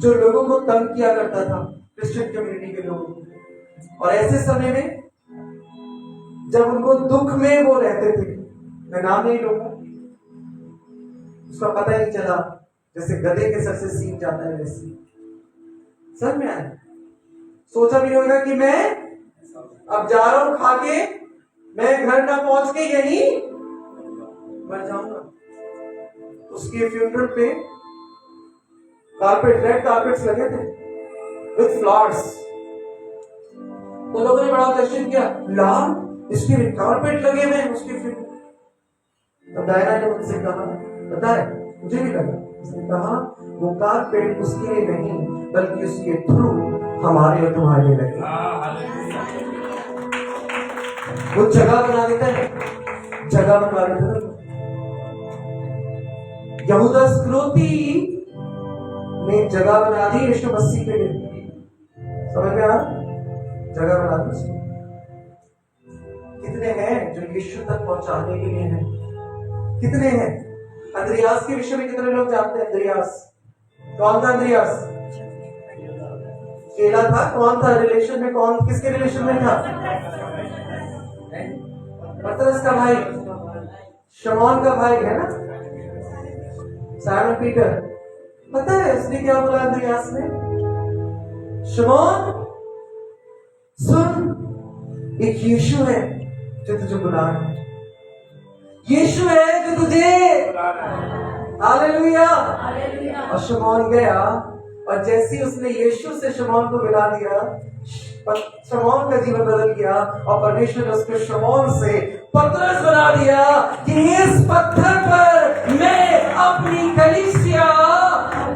जो लोगों को तंग किया करता था, क्रिश्चियन कम्युनिटी के लोगों को, और ऐसे समय में जब उनको दुख में वो रहते थे, मैं नाम नहीं लूंगा, उसका पता ही नहीं चला, जैसे गधे के सर से सीन जाता है वैसे सर में आया। सोचा भी नहीं होगा कि मैं अब जा रहा हूं खा के, मैं घर ना पहुंच के यही मर जाऊंगा। उसके फ्यूनरल पे कारपेट, रेड कारपेट्स लगे थे विथ फ्लावर्स, तो लोगों ने बड़ा क्वेश्चन किया, लाल इसके कारपेट लगे हुए हैं उसके फिर। तब डायना ने मुझसे कहा, पता है मुझे भी लगा, उसने कहा वो कारपेट उसके लिए नहीं बल्कि उसके थ्रू हमारे और तुम्हारे लिए लगे। वो जगह बना देता है, जगह बनवा देता है। यहूदा इस्करियोती ने जगह बना दी यीशु मसीह के लिए। समझ में आ? जगह बना दी उसने। कितने हैं जो यीशु तक पहुंचाने के लिए हैं? कितने हैं? अंद्रियास के विषय में कितने लोग जानते हैं? अंद्रियास कौन था? अंद्रियास चेला था। कौन था? रिलेशन में कौन? किसके रिलेशन में था? पतरस का भाई, शमौन का भाई है ना, साइमन पीटर। पता है उसने क्या बोला अंद्रियास ने? शमौन सुन, एक यीशु है जो तुझे बुला रहा है, यीशु है जो तुझे। हालेलुया। और शमौन गया और जैसे ही उसने यीशु से शमौन को मिला दिया, शमौन का जीवन बदल गया और परमेश्वर ने उसको शमौन से पतरस बना दिया कि इस पत्थर पर मैं अपनी कलीसिया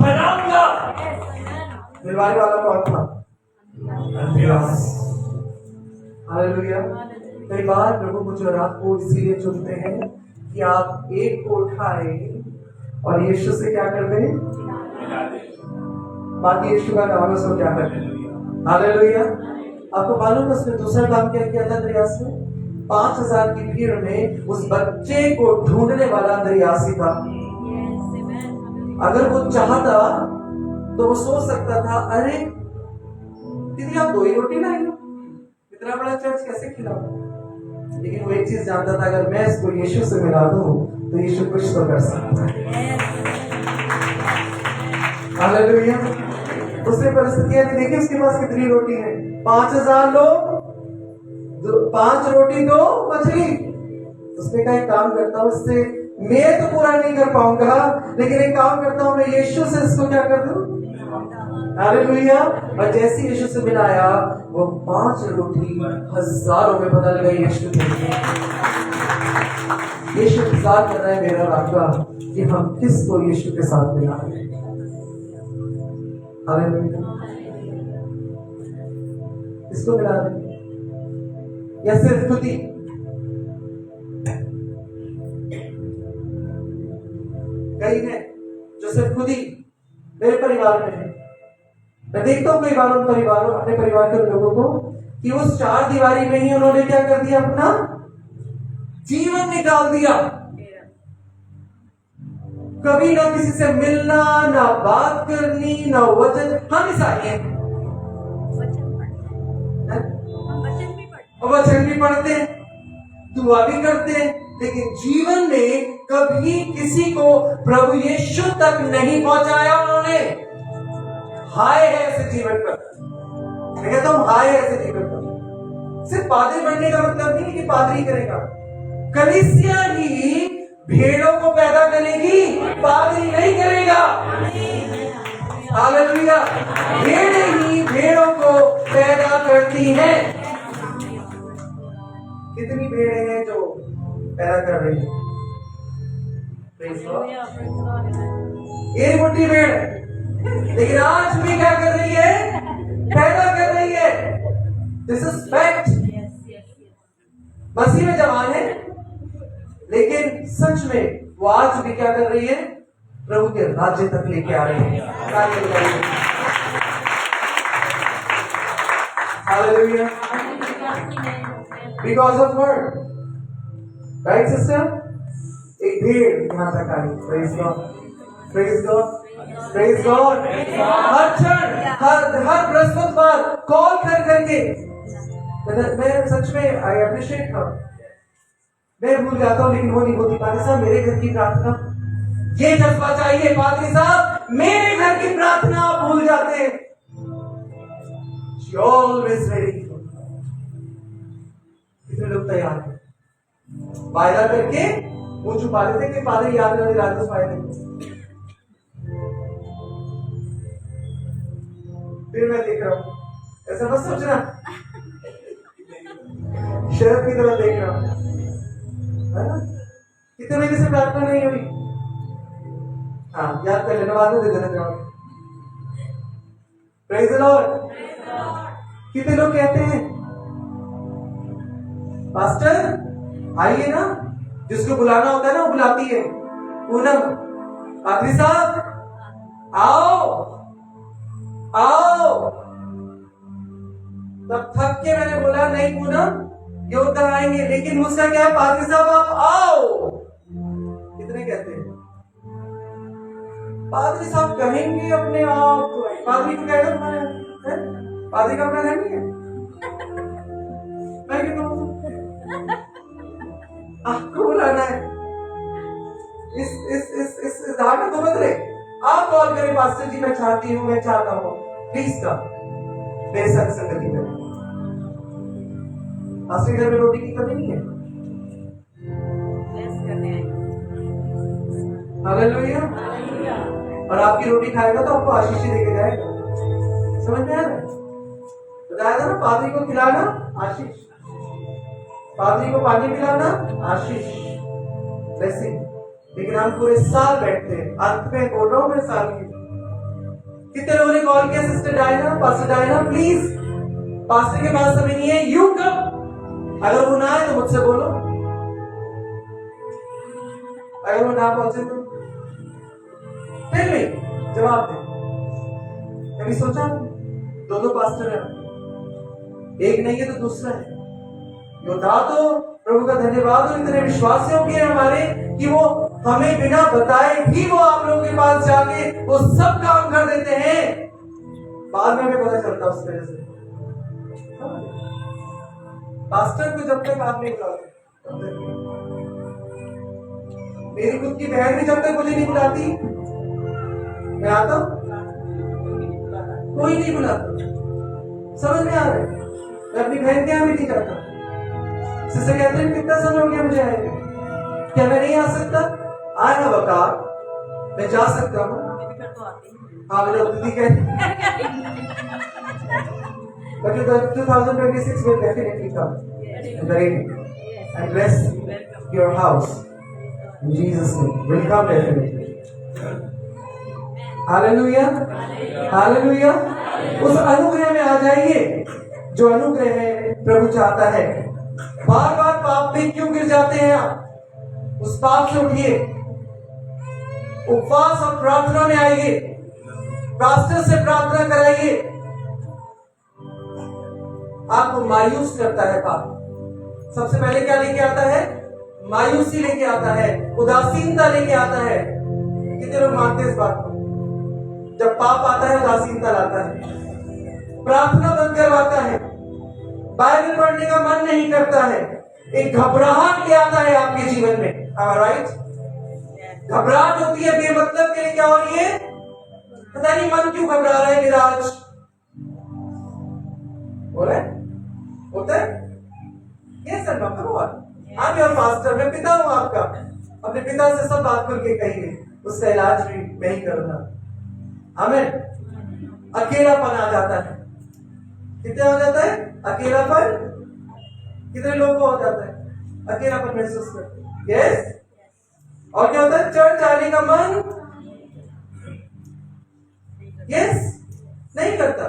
बनाऊंगा। दिलवाने वाला कौन था? अंद्रियास। हालेलुया। कई बार प्रभु मुझे और आपको इसीलिए चुनते हैं कि आप एक को उठाए और यीशु से क्या कर दें? बाकी यीशु का काम है, उसको क्या कर दें? हालेलुया। आपको मालूम है उसने दूसरा काम क्या किया था अंद्रियास ने? 5000 की भीड़ में उस बच्चे को ढूंढने वाला अंद्रियास ही था। अगर वो चाहता तो वो सोच सकता था, अरे दीदी आप 2 ही रोटी लाई हो, इतना बड़ा चर्च कैसे खिलाओ? लेकिन वो एक चीज जानता था, अगर मैं इसको यीशु से मिला दूं तो यीशु कुछ तो कर सकता है। हालेलुया। दूसरी परिस्थितियां भी देखिए, उसके पास कितनी रोटी है? 5000 लोग, 5 रोटी 2 मछली। उसने कहा एक काम करता हूं, उससे मैं तो पूरा नहीं कर पाऊंगा, लेकिन एक काम करता हूं, मैं यीशु से इसको क्या कर दूं? हालेलुया। और जैसे यीशु से मिलाया, वो 5 रोटी हजारों में बदल गई यीशु के लिए। यीशु इंतजार कर रहा है मेरा और आपका कि हम किसको यीशु के साथ मिलाएं। हालेलुया। किसको मिला दें? या सिर्फ खुद ही? कई है जो सिर्फ खुद ही मेरे परिवार में है। मैं देखता हूं कई बार उन परिवारों, अपने परिवार के लोगों को कि उस 4 दीवारी में ही उन्होंने क्या कर दिया? अपना जीवन निकाल दिया। कभी ना किसी से मिलना, ना बात करनी, ना वचन। हम ईसाई हैं, वचन भी पढ़ते, दुआ भी करते, लेकिन जीवन में कभी किसी को प्रभु यीशु तक नहीं पहुंचाया उन्होंने। हाय है ऐसे जीवन पर। मैं कहता हूं हाय है ऐसे जीवन पर। सिर्फ पादरी बनने का मतलब नहीं कि पादरी करेगा, कलीसिया ही भेड़ों को पैदा करेगी, पादरी नहीं करेगा। हालेलुया। भेड़ें ही भेड़ों को पैदा करती हैं। कितनी भेड़ें हैं जो पैदा कर रही है? एक मुट्ठी भेड़ है, लेकिन आज भी क्या कर रही है? पैदा कर रही है। This is fact. मसीह में जवान है, लेकिन सच में वो आज भी क्या कर रही है? प्रभु के राज्य तक लेके आ रही है। Hallelujah. Because of word, right sister? एक भेड़ यहां तक आई। Praise God, praise God, praise God. हर क्षण, हर बृहस्पतिवार कॉल कर करके, मैं सच में आई अप्रिशिएट हर। मैं भूल जाता हूं, लेकिन वो नहीं होती। पादरी साहब मेरे घर की प्रार्थना, ये जज्बा चाहिए। पादरी साहब मेरे घर की प्रार्थना आप भूल जाते हैं। Always ready. कितने लोग तैयार हैं? वायदा करके वो छुपा लेते कि पादरी याद नहीं दिलाते उस वायदे को। फिर मैं देख रहा हूं, ऐसा मत सोचना शरद की तरफ देख रहा हूं, है ना? कितने महीने से प्रार्थना नहीं हुई? हाँ, याद कर लेना, बाद में दे देना जवाब। Praise the Lord. कितने लोग कहते हैं पास्टर आइए ना, जिसको बुलाना होता है ना वो बुलाती है। पूनम, पादरी साहब आओ आओ। तब थक के मैंने बोला नहीं पूनम, ये उधर आएंगे, लेकिन मुझसे क्या है, पादरी साहब आप आओ। कितने कहते हैं पादरी साहब कहेंगे अपने आप? पादरी को कहना तुम्हारे है? पादरी का अपना घर नहीं है? मैं क्यों कहूं? आपको बुलाना है। इस धारणा को बदले। आप कॉल करें, पास्टर जी मैं चाहती हूँ, मैं चाहता हूँ, प्लीज का मेरे साथ संगति करें। पास्टर घर में रोटी की कमी नहीं है। हालेलुया। और आपकी रोटी खाएगा तो आपको आशीष ही देके जाएगा। समझ में आ रहा है? बताया था ना, पादरी को खिलाना आशीष, पादरी को पानी पिलाना आशीष, ब्लेसिंग। लेकिन हम पूरे साल बैठते हैं, अंत में बोल रहा हूं मैं साल की। कितने लोगों ने कॉल किया, sister Diana, pastor Diana please, pastor के पास समय नहीं है, यू कम। अगर वो ना आए तो मुझसे बोलो, अगर वो ना पहुंचे तो फिर भी जवाब दे। कभी सोचा दो पास्टर है, एक नहीं है तो दूसरा है। योद्धा तो प्रभु का धन्यवाद हो, इतने विश्वासी हो गए हमारे कि वो हमें बिना बताए भी वो आप लोगों के पास जाके वो सब काम कर देते हैं। बाद में हमें पता चलता उस वजह से। पास्टर को जब तक आप नहीं बुलाते, मेरी खुद की बहन भी जब तक मुझे नहीं बुलाती, मैं आता हूं, कोई नहीं बुलाता। समझ में आ रहा है? मैं अपनी बहन के यहाँ भी नहीं जाता। सिस्टर कहते हैं कितना समय हो गया मुझे आए, क्या मैं नहीं आ सकता? आई हैव अ कार, मैं जा सकता हूँ। हाँ, मेरे अतिथि कहते 2026 will definitely come and bless your house in Jesus' name. Will come definitely. Hallelujah, hallelujah. उस अनुग्रह में आ जाइए जो अनुग्रह है प्रभु चाहता है। बार बार पाप में क्यों गिर जाते हैं आप? उस पाप से उठिए, उपवास और प्रार्थना में आइए, पास्टर से प्रार्थना कराइए। आपको मायूस करता है पाप। सबसे पहले क्या लेके आता है? मायूसी लेके आता है, उदासीनता लेके आता है। कितने लोग मानते हैं इस बात को? जब पाप आता है उदासीनता लाता है, प्रार्थना बंद करवाता है, बाइबल पढ़ने का मन नहीं करता है, एक घबराहट ले आता है आपके जीवन में। राइट? घबराहट होती है बेमतलब के लिए। क्या हो रही है? पता नहीं मन क्यों घबरा रहा है, निराश हो रहा है, होता है। ये सर आप और पास्टर, मैं पिता हूं आपका, अपने पिता से सब बात करके कहिए, उसका इलाज भी मैं ही करूंगा। आमीन। अकेलापन आ जाता है। कितना हो जाता है अकेलापन? कितने लोगों को हो जाता है अकेलापन महसूस करते? यस। और क्या होता है? चर्च आने का मन यस नहीं करता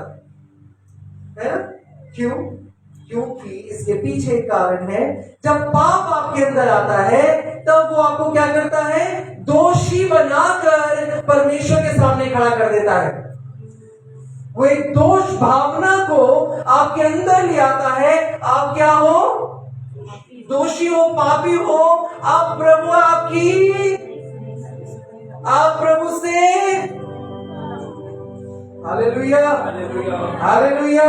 है ना? क्यों? क्योंकि इसके पीछे एक कारण है। जब पाप आपके अंदर आता है तब वो आपको क्या करता है? दोषी बनाकर परमेश्वर के सामने खड़ा कर देता है। वो एक दोष भावना को आपके अंदर ले आता है। आप क्या हो? दोषी हो, पापी हो। आप प्रभु से हालेलुया, हालेलुया।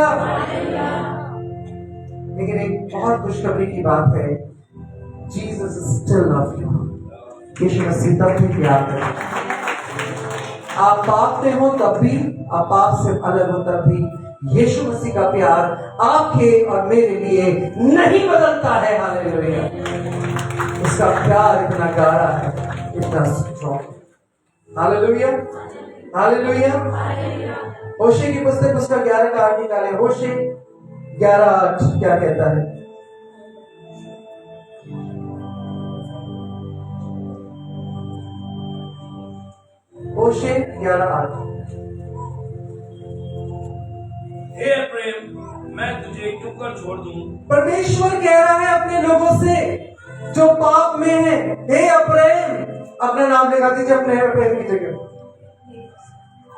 लेकिन एक बहुत खुशखबरी की बात है, जीसस स्टिल लव यू। यीशु मसीह तब भी प्यार करता है। आप पाप में हो तब भी, आप पाप से अलग हो तब भी, यीशु मसीह का प्यार आपके और मेरे लिए नहीं बदलता है। हालेलुया। उसका प्यार इतना गाढ़ा है, इतना स्ट्रॉन्ग। Hallelujah, hallelujah. होशे की पुस्तक उसका 11 का 8 निकाले। होशे 11:8 क्या कहता है? होशे 11:8। हे प्रेम, मैं तुझे क्यों कर छोड़ दूं? परमेश्वर कह रहा है अपने लोगों से जो पाप में है, हे अप्रेम, अपना नाम लगा दीजिए अपने प्रेम की जगह।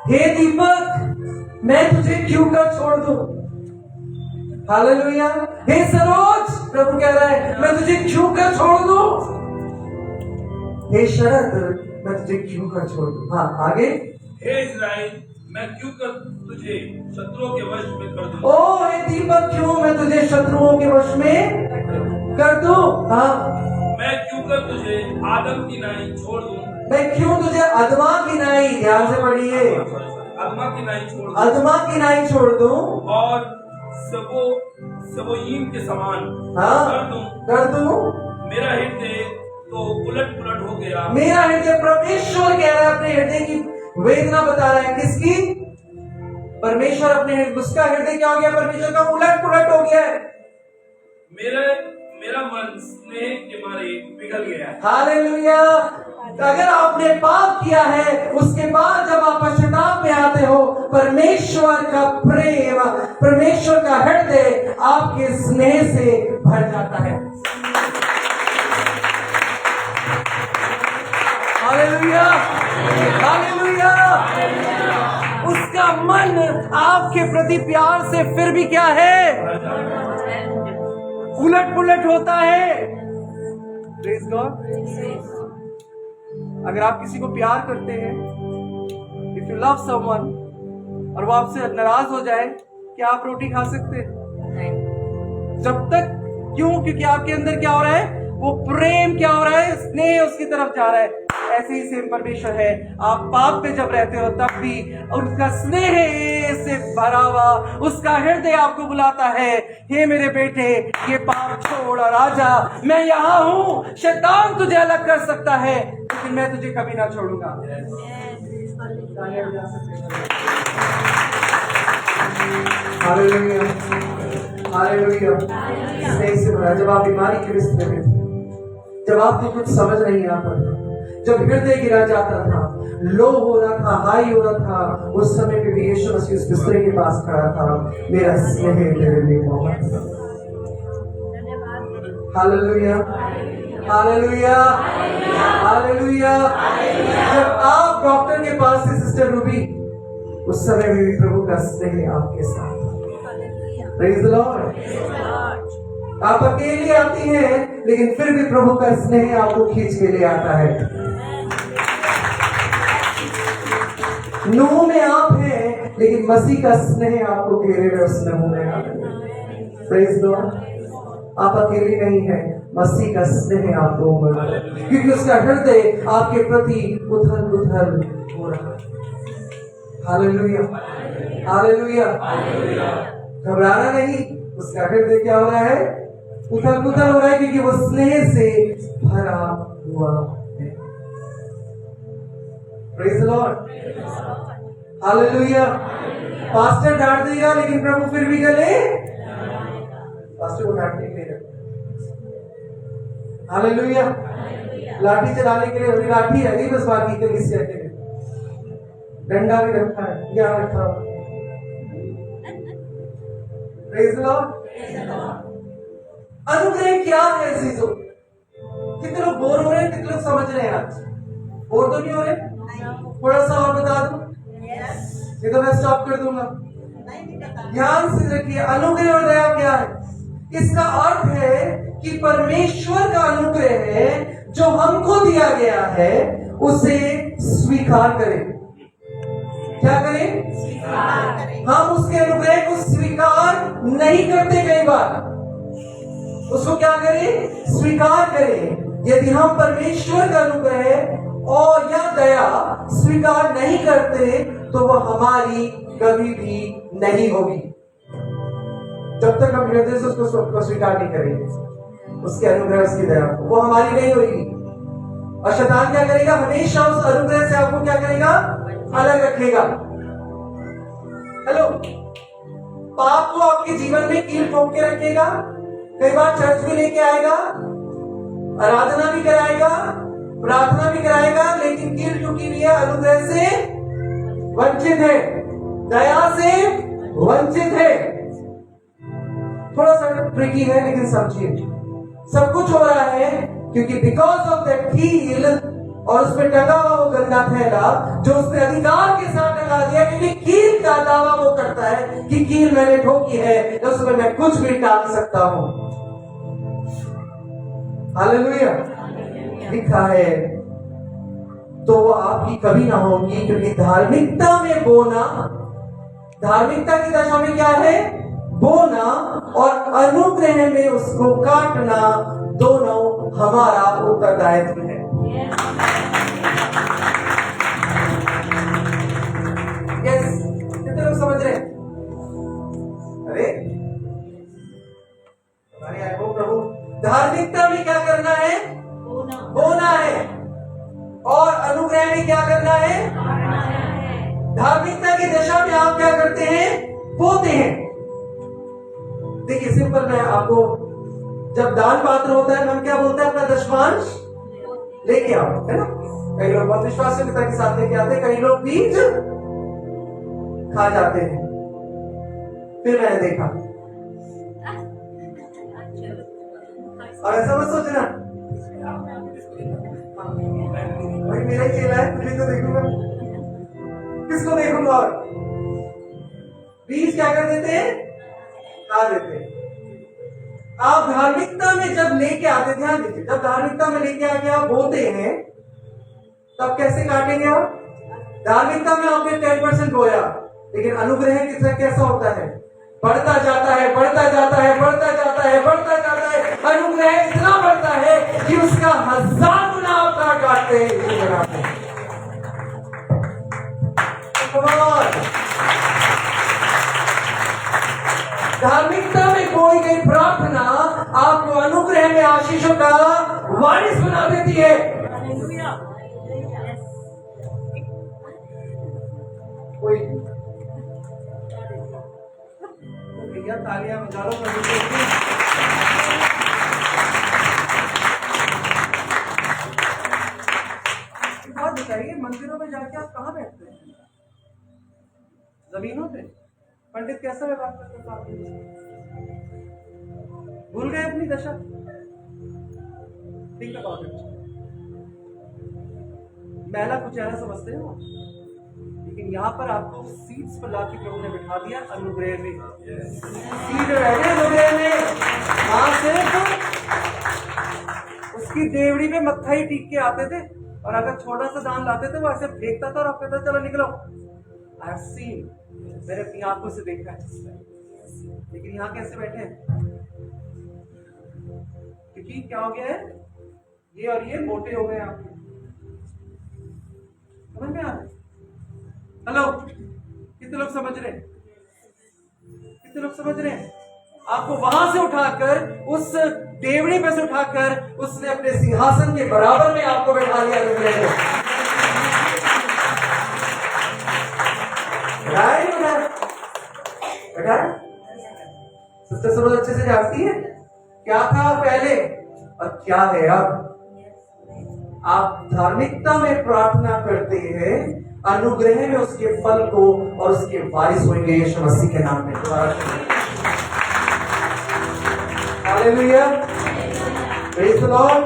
हे दीपक, मैं तुझे क्यों कर छोड़ दूं? हालेलुया। हे सरोज, प्रभु कह रहा है मैं तुझे क्यों कर छोड़ दूं? हे शरद, मैं तुझे क्यों कर छोड़ दूं? हाँ, आगे। हे इस्राएल, मैं क्यों कर तुझे शत्रुओं के वश में कर दूं? ओ हे दीपक, क्यों मैं तुझे शत्रुओं के वश में कर दूं? हाँ, मैं क्यों कर तुझे आदम की नाई छोड़ दूं? मैं क्यों तुझे अदमा की नाई, ध्यान से पढ़िए, अदमा की नाई छोड़ दूं अदमा की नाई छोड़ दूं और सबोयीम के समान हाँ, कर दूं। मेरा हृदय तो उलट पुलट हो गया। मेरा हृदय, परमेश्वर कह रहा है अपने हृदय की वेदना बता रहा है। किसकी? परमेश्वर अपने हृदय, उसका हृदय क्या हो गया? परमेश्वर का उलट पुलट हो गया है। मेरा मन स्नेह के मारे पिघल गया है। हालेलुया। अगर आपने पाप किया है, उसके बाद जब आप पश्चाताप में आते हो, परमेश्वर का प्रेम, परमेश्वर का हृदय आपके स्नेह से भर जाता है। Hallelujah, hallelujah. उसका मन आपके प्रति प्यार से फिर भी क्या है? उलट पुलट होता है। Praise God. अगर आप किसी को प्यार करते हैं, इफ यू लव समवन, और वो आपसे नाराज हो जाए, क्या आप रोटी खा सकते हैं? जब तक, क्यों? क्योंकि आपके अंदर क्या हो रहा है? वो प्रेम क्या हो रहा है? स्नेह उसकी तरफ जा रहा है। ऐसे ही सेम परमेश्वर है। आप पाप में जब रहते हो तब भी उसका स्नेह से भरा हुआ, उसका हृदय आपको बुलाता है, हे मेरे बेटे, ये पाप छोड़ और आजा, मैं यहाँ हूँ। शैतान तुझे अलग कर सकता है, लेकिन मैं तुझे कभी ना छोड़ूंगा। Hallelujah, hallelujah. स्नेह से भरा। जब आप बीमारी के बिस्तर में थे, जब आपको कुछ समझ नहीं आता था, जब हृदय गिरा जाता था, लो हो रहा था, हाई हो रहा था, उस समय पे भी यीशु मसीह उस बिस्तर के पास खड़ा था। मेरा स्नेह तेरे लिए बहुत था। Hallelujah, hallelujah, hallelujah. जब आप डॉक्टर के पास से सिस्टर रूबी, उस समय में भी प्रभु का स्नेह आपके साथ। Praise the Lord. आप अकेले आती हैं, लेकिन फिर भी प्रभु का स्नेह आपको खींच के ले आता है। नूह में आप हैं, लेकिन मसीह का स्नेह आपको घेरे हुए उस नूह में आता है। Praise Lord. आप अकेले नहीं हैं, मसीह का स्नेह आपको उमड़, क्योंकि उसका हृदय आपके प्रति उथल पुथल हो रहा है। Hallelujah, hallelujah. घबराना नहीं, उसका हृदय क्या हो रहा है? उथल पुथल हो रहा है, क्योंकि वो स्नेह से भरा हुआ है। Praise the Lord, hallelujah. Pastor डांट देगा, लेकिन प्रभु फिर भी गले, पास्टर को डांटने के लिए, हालेलुया। लाठी चलाने के लिए अभी लाठी है नहीं, बस बाकी के लिए डंडा भी रखा है, क्या रखा? Praise the Lord. अनुग्रह क्या है जीजो? कितने लोग बोर हो रहे हैं, कितने लोग समझ रहे हैं? आज बोर तो नहीं हो रहे? थोड़ा सा और बता दूं, नहीं तो मैं स्टॉप कर दूंगा। ध्यान से रखिए, अनुग्रह और दया क्या है? इसका अर्थ है कि परमेश्वर का अनुग्रह है जो हमको दिया गया है, उसे स्वीकार करें। क्या करें? स्वीकार करें। हम उसके अनुग्रह को स्वीकार नहीं करते, कई बार उसको क्या करें? स्वीकार करें। यदि हम परमेश्वर का अनुग्रह और या दया स्वीकार नहीं करते, तो वह हमारी कभी भी नहीं होगी। जब तक हम हृदय से उसको स्वीकार नहीं करेंगे, उसके अनुग्रह, उसकी दया, वो हमारी नहीं होगी। और शैतान क्या करेगा? हमेशा उस अनुग्रह से आपको क्या करेगा? अलग रखेगा। हेलो, पाप को आपके जीवन में कील ठोक के रखेगा। कई बार चर्च भी लेके आएगा, आराधना भी कराएगा, प्रार्थना भी कराएगा, लेकिन कील चुकी हुई है, अनुग्रह से वंचित है, दया से वंचित है। थोड़ा सा ट्रिकी है, लेकिन समझिए सब कुछ हो रहा है क्योंकि बिकॉज ऑफ दैट कील और उस पर टंगा हुआ वो गंदा थैला जो उसने अधिकार के साथ टंगा दिया, क्योंकि कील का दावा वो करता है कि कील मैंने ठोकी है, उसमें मैं कुछ भी टाल सकता हूं। हालेलुया। लिखा है तो वो आपकी कभी ना होगी, क्योंकि धार्मिकता में बोना, धार्मिकता की दशा में क्या है? बोना और अनुग्रह में उसको काटना, दोनों हमारा उत्तरदायित्व है। यस, कितने लोग समझ रहे हैं? अरे हमारे आए हो प्रभु, धार्मिकता में क्या करना है? बोना है। और अनुग्रह में क्या करना है? धार्मिकता की दशा में आप क्या करते हैं? बोते हैं। देखिए सिंपल, मैं आपको, जब दान पात्र होता है हम क्या बोलते हैं? अपना दशमांश लेके आओ, है ना? कई लोग बहुत विश्वास से पिता के साथ लेके आते हैं, कई लोग बीज खा जाते हैं। फिर मैंने देखा, और ऐसा मत सोचना भाई मेरा ही चेला है, तुझे तो देखूंगा, किसको देखूंगा? और बीज क्या कर देते हैं? खा देते हैं। आप धार्मिकता में जब लेके आते, ध्यान दीजिए, जब धार्मिकता में लेके आके आप बोते हैं तब कैसे काटेंगे आप? धार्मिकता में आपने 10% बोया, लेकिन अनुग्रह कितना कैसा होता है? बढ़ता जाता है, बढ़ता जाता है, बढ़ता जाता है, बढ़ता जाता है। अनुग्रह इतना बढ़ता है कि उसका 1000 गुना आप काटते हैं इसी जगह पे। धार्मिकता में कोई गई प्रार्थना आपको अनुग्रह में आशीषों का वारिस बना देती है। कोई भैया तालियां बजा लो प्रभु के लिए। बात बताइए, मंदिरों में जाके आप कहाँ बैठते हैं? जमीनों पे? पंडित कैसा व्यवहार करते हैं? भूल गए अपनी दशा? Think about it. मैला कुचैला समझते हो, लेकिन यहाँ पर आपको सीट्स पर लाके प्रभु ने बिठा दिया अनुग्रह में। सीट बैठे अनुग्रह में। वहां से तो उसकी देवड़ी में मत्था ही टीक के आते थे, और अगर छोटा सा दान लाते थे वो ऐसे फेंकता था और आप कहते चलो निकलो। आई हैव सीन, मैंने अपनी आंखों से देखा है। लेकिन यहाँ कैसे बैठे हैं? क्योंकि क्या हो गया है? ये और ये मोटे हो गए आपके। समझ में आ रहा है? हेलो, कितने लोग समझ रहे हैं? कितने लोग समझ रहे हैं? आपको वहां से उठाकर, उस देवड़ी पे से उठाकर उसने अपने सिंहासन के बराबर में आपको बैठा दिया। सिस्टर समझ अच्छे से जानती है क्या था पहले और क्या है अब। आप धार्मिकता में प्रार्थना करते हैं, अनुग्रह में उसके फल को और उसके वारिस होंगे यीशु मसीह के नाम में। Hallelujah, praise the Lord.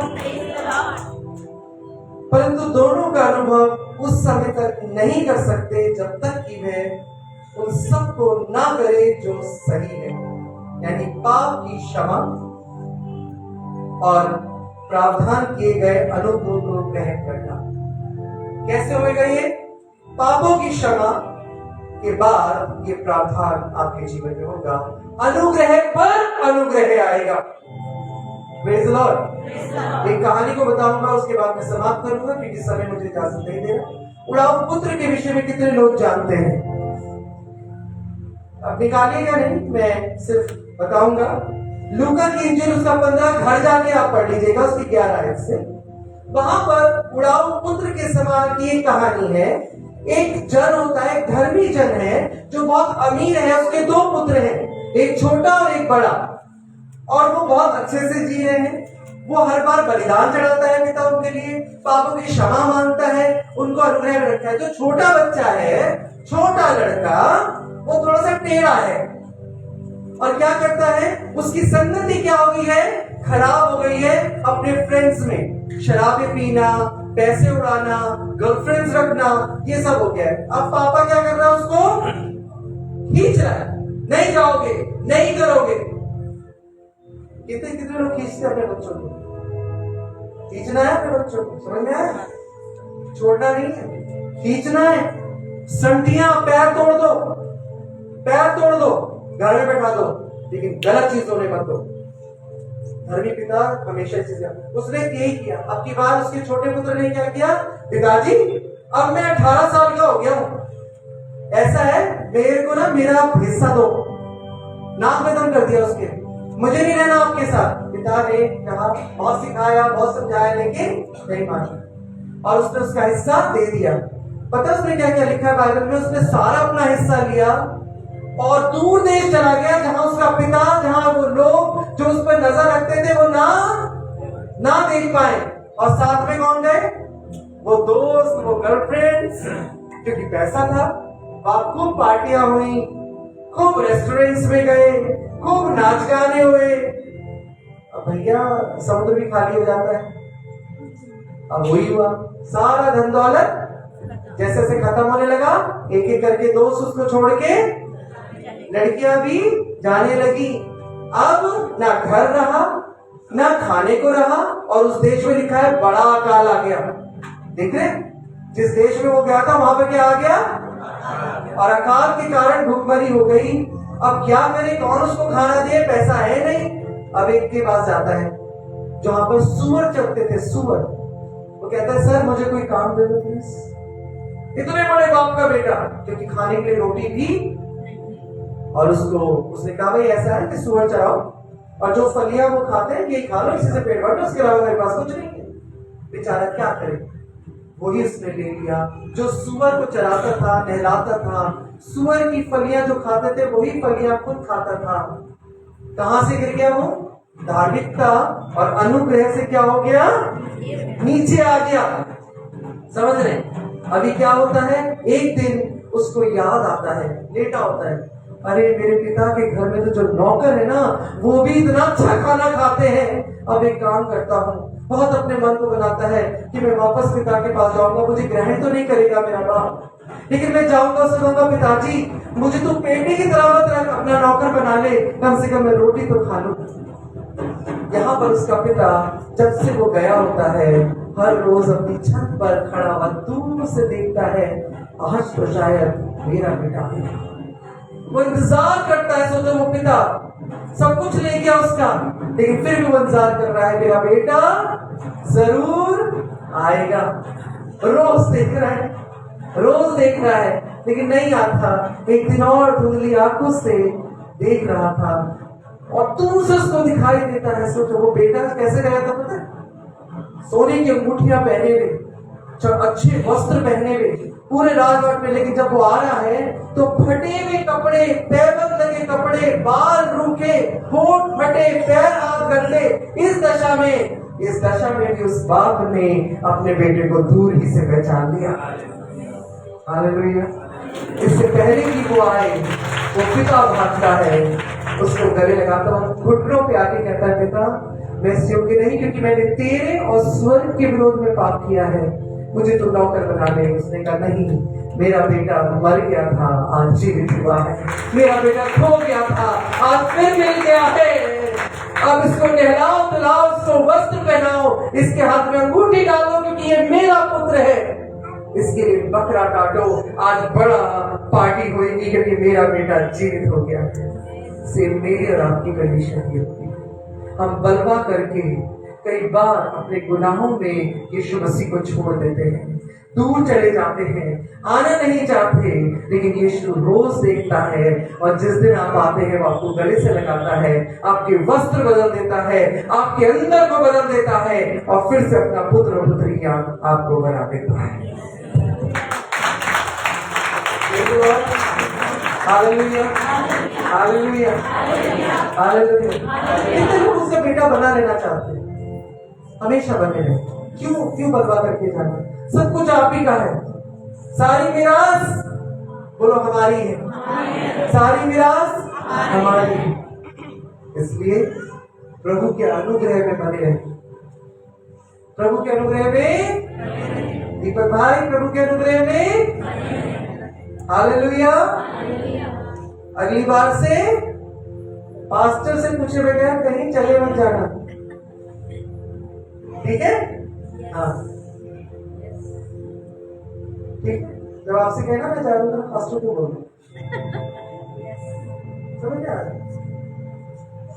परंतु दोनों का अनुभव उस समय तक नहीं कर सकते जब तक कि वे उन सब को ना करे जो सही है, यानी पाप की क्षमा और प्रावधान किए गए अनुभव को ग्रहण करना। कैसे होगा ये? पापों की क्षमा के बाद ये प्रावधान आपके जीवन में होगा, अनुग्रह पर अनुग्रह आएगा। Praise the Lord. एक कहानी को बताऊंगा, उसके बाद मैं समाप्त करूंगा क्योंकि समय मुझे इजाजत नहीं दे रहा। उड़ाऊ पुत्र के विषय में कितने लोग जानते हैं? अब निकालिएगा नहीं, मैं सिर्फ बताऊंगा। लूका की इंजील उसका 15 घर जाके आप पढ़ लीजिएगा, उसकी 11 आयत से। वहां पर उड़ाऊ पुत्र के समान की एक कहानी है। एक जन होता है, एक धर्मी जन है जो बहुत अमीर है। उसके 2 पुत्र हैं, एक छोटा और एक बड़ा, और वो बहुत अच्छे से जी रहे हैं। वो हर बार बलिदान चढ़ाता है पिता उनके लिए, पापों की क्षमा मांगता है, उनको अनुग्रह में रखता है। जो छोटा बच्चा है, छोटा लड़का, वो थोड़ा सा टेढ़ा है और क्या करता है, उसकी संगति क्या हो गई है, खराब हो गई है अपने फ्रेंड्स में। शराबें पीना, पैसे उड़ाना, गर्लफ्रेंड्स रखना, ये सब हो गया है। अब पापा क्या कर रहा है, उसको खींच रहा है, नहीं जाओगे, नहीं करोगे। कितने कितने लोग खींचते हैं अपने बच्चों को, खींचना है अपने बच्चों को, समझ में आया? छोड़ना नहीं है, खींचना है। संटियां पैर तोड़ दो, पैर तोड़ दो, घर में बैठा दो, लेकिन गलत चीज होने मत दो। धर्मी पिता हमेशा चीजें, उसने यही किया। अब की बार उसके छोटे पुत्र ने क्या किया, पिताजी अब मैं 18 साल का हो गया हूं, ऐसा है मेरे को ना मेरा हिस्सा दो। नाम बदल कर दिया उसके, मुझे नहीं रहना आपके साथ। पिता ने कहा, बहुत सिखाया, बहुत समझाया, लेकिन नहीं माना और उसने उसका हिस्सा दे दिया। पता उसने क्या क्या लिखा है बाइबल में, उसने सारा अपना हिस्सा लिया और दूर देश चला गया, जहां उसका पिता, जहां वो लोग जो उस पर नजर रखते थे वो ना देख पाए। और साथ में कौन गए, वो दोस्त, वो गर्लफ्रेंड्स, क्योंकि पैसा था। वहां खूब पार्टियां हुई, खूब रेस्टोरेंट्स में गए, खूब नाच गाने हुए। अब भैया समुद्र भी खाली हो जाता है। अब वही हुआ, सारा धन दौलत जैसे जैसे खत्म होने लगा, एक एक करके दोस्त उसको छोड़ के लड़कियां भी जाने लगी। अब ना घर रहा, ना खाने को रहा, और उस देश में लिखा है बड़ा अकाल आ गया। देख रहे, जिस देश में वो गया था वहां पे क्या आ गया, और अकाल के कारण भूखमरी हो गई। अब क्या करे, कौन उसको खाना दे, पैसा है नहीं। अब एक के पास जाता है जहां पर सुअर चलते थे, सुअर। वो कहता है, सर मुझे कोई काम दे दो प्लीज। इतने बड़े बाप का बेटा, क्योंकि खाने के लिए रोटी भी, और उसने कहा भाई ऐसा है कि सुअर चराओ और जो फलियां वो खाते हैं यही खा लो, इसी से पेट भर लो, उसके अलावा मेरे पास कुछ नहीं है। बेचारा क्या करे, वही उसने ले लिया। जो सुअर को चराता था, नहलाता था, सुअर की फलियां जो खाते थे वही फलियां खुद खाता था। कहां से गिर गया वो, धार्मिकता और अनुग्रह से क्या हो गया, नीचे आ गया। समझ रहे? अभी क्या होता है, एक दिन उसको याद आता है, लेटा होता है, अरे मेरे पिता के घर में तो जो नौकर है ना, वो भी इतना अच्छा खाना खाते हैं। अब एक काम करता हूँ, बहुत अपने मन को बनाता है कि मैं वापस पिता के पास जाऊंगा, मुझे ग्रहण तो नहीं करेगा मेरा बाप, लेकिन मैं जाऊंगा, उससे कहूंगा, पिताजी मुझे तू पेटी की तरह मत रख, अपना नौकर बना ले, कम से कम मैं रोटी तो खा लूं। यहाँ पर उसका पिता जब से वो गया होता है, हर रोज अपनी छत पर खड़ा हुआ दूर से देखता है, आज तो शायद मेरा बेटा है। वो इंतजार करता है, सोचो वो पिता सब कुछ ले गया उसका, लेकिन फिर भी वो इंतजार कर रहा है, मेरा बेटा जरूर आएगा। रोज देख रहा है, रोज देख रहा है, लेकिन नहीं आता। एक दिन और धुंधली आंखों से देख रहा था और दूर से उसको दिखाई देता है। सोचो वो बेटा कैसे गया था, पता है? सोने की अंगूठियां पहने हुए, अच्छे वस्त्र पहने हुए, पूरे राजघाट में, लेकिन जब वो आ रहा है तो फटे हुए कपड़े, पैबंद लगे कपड़े, बाल रूखे, होठ फटे, पैर हाथ गंदे। इस दशा में भी उस बाप ने अपने बेटे को दूर ही से पहचान लिया। हालेलुया। इससे पहले कि वो आए, वो पिता भागता है, उसको गले लगाता हूँ, घुटनों पे आके कहता है, पिता मैं इस योग्य नहीं, क्योंकि मैंने तेरे और स्वर्ग के विरोध में पाप किया है, मुझे तो नौकर बना ले। उसने कहा, नहीं, मेरा बेटा मर गया था, आज जीवित हुआ है, मेरा बेटा खो गया था, आज फिर मिल गया है। अब इसको नहलाओ, धुलाओ, इसको वस्त्र पहनाओ, इसके हाथ में अंगूठी डालो, क्योंकि ये मेरा पुत्र है। इसके लिए बकरा काटो, आज बड़ा पार्टी होगी, क्योंकि मेरा बेटा जीवित हो गया है। से मेरी और आपकी कंडीशन ये होती है, हम बलवा करके कई बार अपने गुनाहों में यीशु मसीह को छोड़ देते हैं, दूर चले जाते हैं, आना नहीं चाहते, लेकिन यीशु रोज देखता है, और जिस दिन आप आते हैं वो आपको गले से लगाता है, आपके वस्त्र बदल देता है, आपके अंदर को बदल देता है, और फिर से अपना पुत्र और पुत्री आपको बना देता है। Hallelujah, hallelujah, hallelujah. कितने लोग उसका बेटा बना लेना चाहते हैं, हमेशा बने रहे। क्यों बर्बाद करके जाना? सब कुछ आप ही का है। सारी मिरास बोलो हमारी है, सारी मिरास हमारी है। इसलिए प्रभु के अनुग्रह में बने रहे, प्रभु के अनुग्रह में, दीपक भाई प्रभु के अनुग्रह में। हालेलुया। अगली बार से पास्टर से पूछे बगैर कहीं चले मत जाना, ठीक है? हाँ ठीक है। जब आपसे कहना मैं जा रहा हूँ पास्टर को बोलूं, समझ में आ रहा?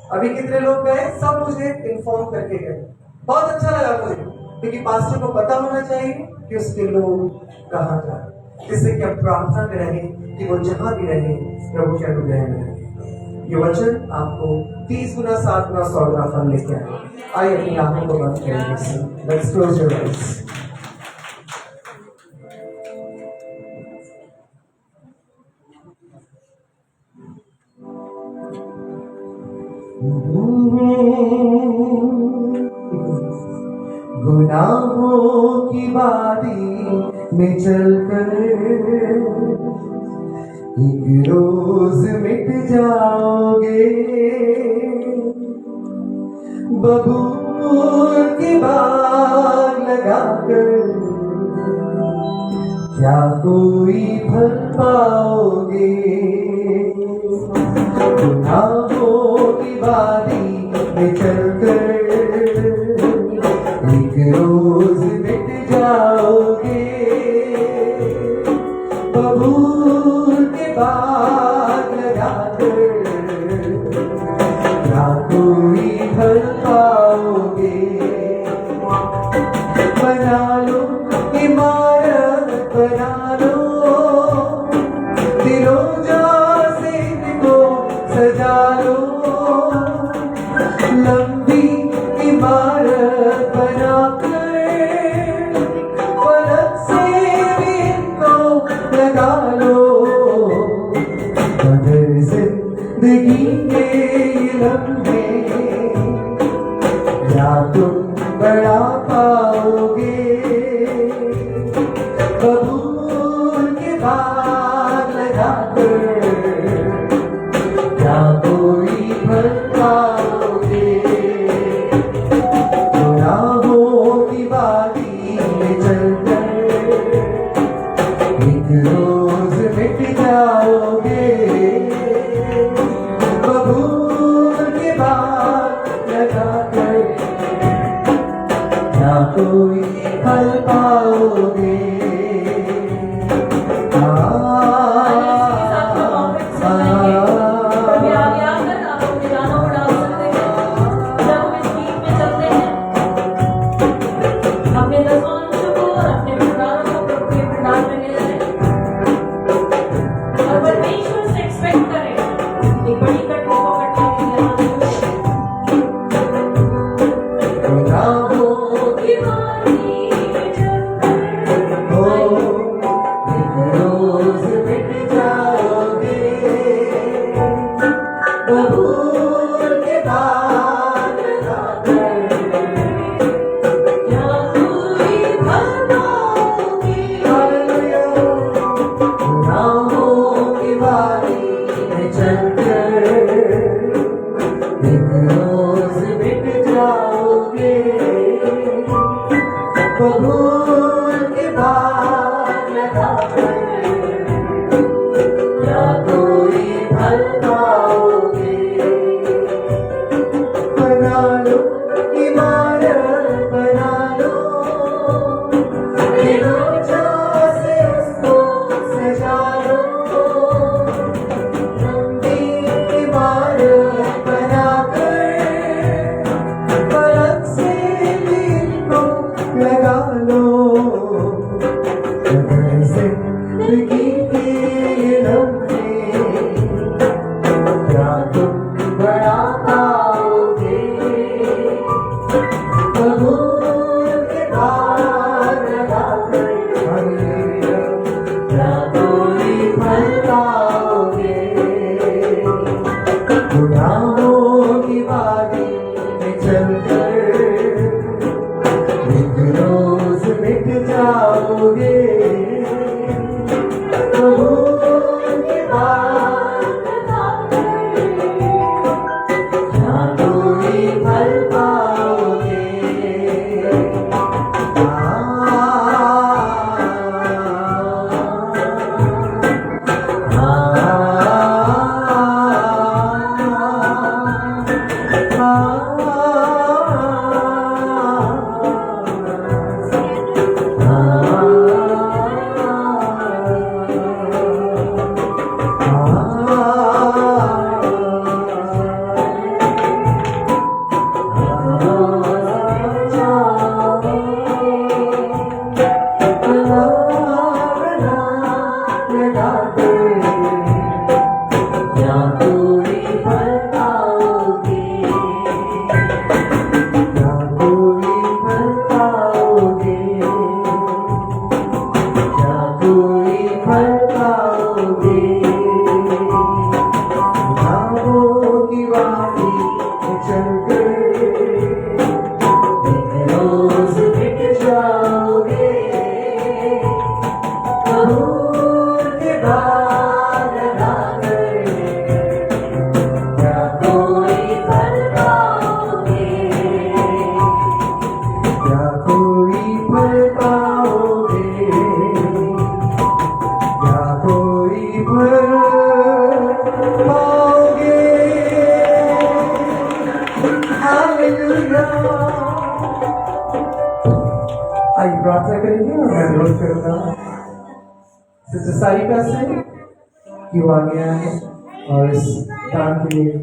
अभी कितने लोग गए? सब मुझे इन्फॉर्म करके गए। बहुत अच्छा लगा मुझे, क्योंकि पास्टर को पता होना चाहिए कि उसके लोग कहाँ जा रहे, जिससे कि हम प्रार्थना में रहें कि वो जहां भी रहे प्रभु के अनुग्रह में रहे। ये वचन आपको 30 गुना 7 गुना 100 गुना फल लेके आए। आइए अपनी आंखों को बंद करेंगे। Let's close your eyes. गुनाहों की वादी में चलकर एक रोज मिट जाओगे, बबूल की बाग लगाकर क्या कोई फल पाओगे? गुनाहों की वादी में चलकर एक रोज मिट जाओगे, बबूल के बाग लगाकर क्या कोई फल पाओगे? बना लो इमारत, बना लो दिरोजा से इनको सजा लो, लंबी इमारत बनाकर पलक से भी इनको लगा लो। मगर जिंदगी के ये लम्हे क्या तुम बढ़ा पाओगे? बबूल के बाग लगाकर क्या कोई फल पाओगे? गुनाहों की वादी में चलकर एक रोज मिट जाओगे, बबूल के बाग लगाकर क्या कोई फल पाओगे? आइए प्रार्थना करेंगे और मैं अनुरोध करूंगा सिस्टर सारिका से कि वो आगे आए और इस दान के लिए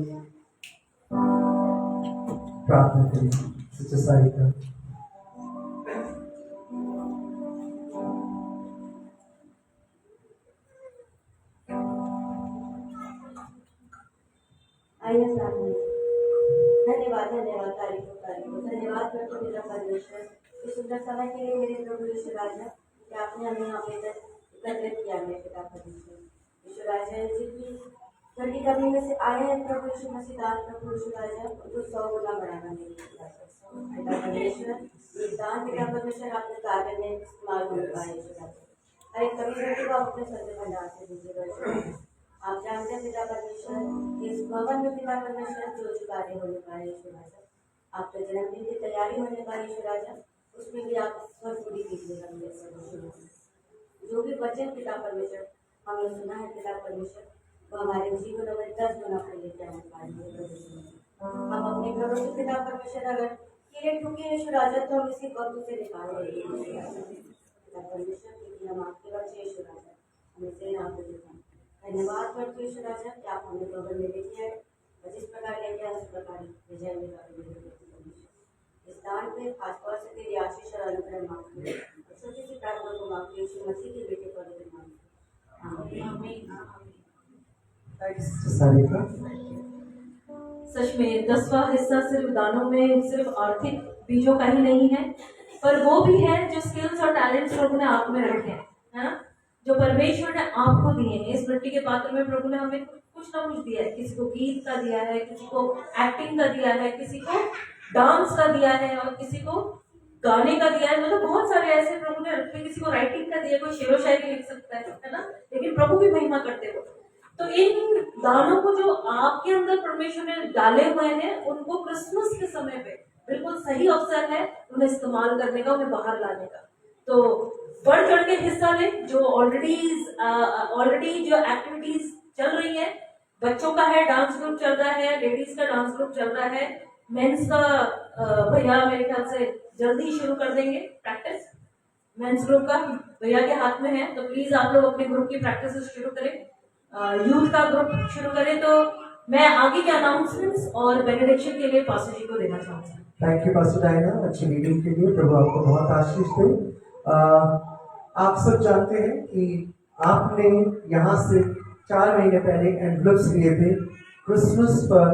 प्रार्थना करें। सिस्टर सारिका। आइए सामने। धन्यवाद धन्यवाद तारीफ धन्यवाद करते पिता परमेश्वर इस सुंदर समय के लिए मेरे प्रभु यीशु राजा कि आपने हमें यहाँ पे एकत्रित किया मेरे पिता परमेश्वर यीशु राजा जिनकी बड़ी कमी में से आए हैं प्रभु यीशु मसीह दान प्रभु यीशु राजा उनको 100 गुना बढ़ाना मेरे पिता परमेश्वर ये दान पिता परमेश्वर आपने कार्य में इस्तेमाल कर पाए यीशु राजा हर एक कमी व्यक्ति को आप अपने सत्य भंडार से दीजिएगा। आप जानते हैं पिता परमेश्वर इस भवन में पिता परमेश्वर जो कार्य होने पाए यीशु राजा आपके जन्मदिन की तैयारी होने पाए यीशु राजा उसमें भी आप पूरी कीजिएगा मेरे परमेश्वर जो भी वचन पिता परमेश्वर हमने सुना है पिता परमेश्वर वो हमारे जीवन में 10 गुना पर लेकर आने पाए हम अपने घरों से पिता परमेश्वर अगर कीड़े ठुके यीशु राजा तो हम इसी वक्त से निकाल देंगे पिता परमेश्वर क्योंकि हम आपके बच्चे यीशु राजा हम इसे नाम देते हैं। धन्यवाद करते यीशु राजा कि आप हमें भवन में लेके आए और जिस प्रकार लेके आए उस प्रकार विजय में इस दान पे खासतौर से तेरी आशीष और अनुग्रह मांगते हैं और छोटी सी प्रार्थना को मांगते हैं यीशु मसीह के बेटे पवित्र नाम सच में 10वां हिस्सा सिर्फ दानों में सिर्फ आर्थिक बीजों का ही नहीं है पर वो भी है जो स्किल्स और टैलेंट्स प्रभु ने आप में रखे हैं है ना जो परमेश्वर ने आपको दिए हैं। इस मिट्टी के पात्र में प्रभु ने हमें कुछ ना कुछ दिया है। किसी को गीत का दिया है, किसी को एक्टिंग का दिया है, किसी को डांस का दिया है और किसी को गाने का दिया है। मतलब बहुत सारे ऐसे प्रभु ने रखे। किसी को राइटिंग का दिया, कोई शेरो शायरी लिख सकता है ना, लेकिन प्रभु की महिमा करते हो। तो इन दानों को जो आपके अंदर परमेश्वर ने डाले हुए हैं उनको क्रिसमस के समय पे बिल्कुल सही अवसर है उन्हें इस्तेमाल करने का, उन्हें बाहर लाने का। तो बढ़ चढ़ के हिस्सा लें। जो ऑलरेडी जो एक्टिविटीज चल रही है, बच्चों का है डांस ग्रुप चल रहा है, लेडीज का डांस ग्रुप चल रहा है, मेंस का भैया मेरे ख्याल से जल्दी शुरू कर देंगे प्रैक्टिस। मेंस ग्रुप का भैया के हाथ में है, तो प्लीज आप लोग अपने ग्रुप की प्रैक्टिस शुरू करें। यूथ का ग्रुप शुरू करें। तो मैं आगे के अनाउंसमेंट्स और बेनेडिक्शन के लिए पास्टर जी को देना चाहूंगी। थैंक यू पास्टर डायना, अच्छी लीडिंग के लिए। प्रभु आपको बहुत आशीष दे। आप सब जानते हैं कि आपने यहाँ से 4 महीने पहले एनवलप्स लिए थे क्रिसमस पर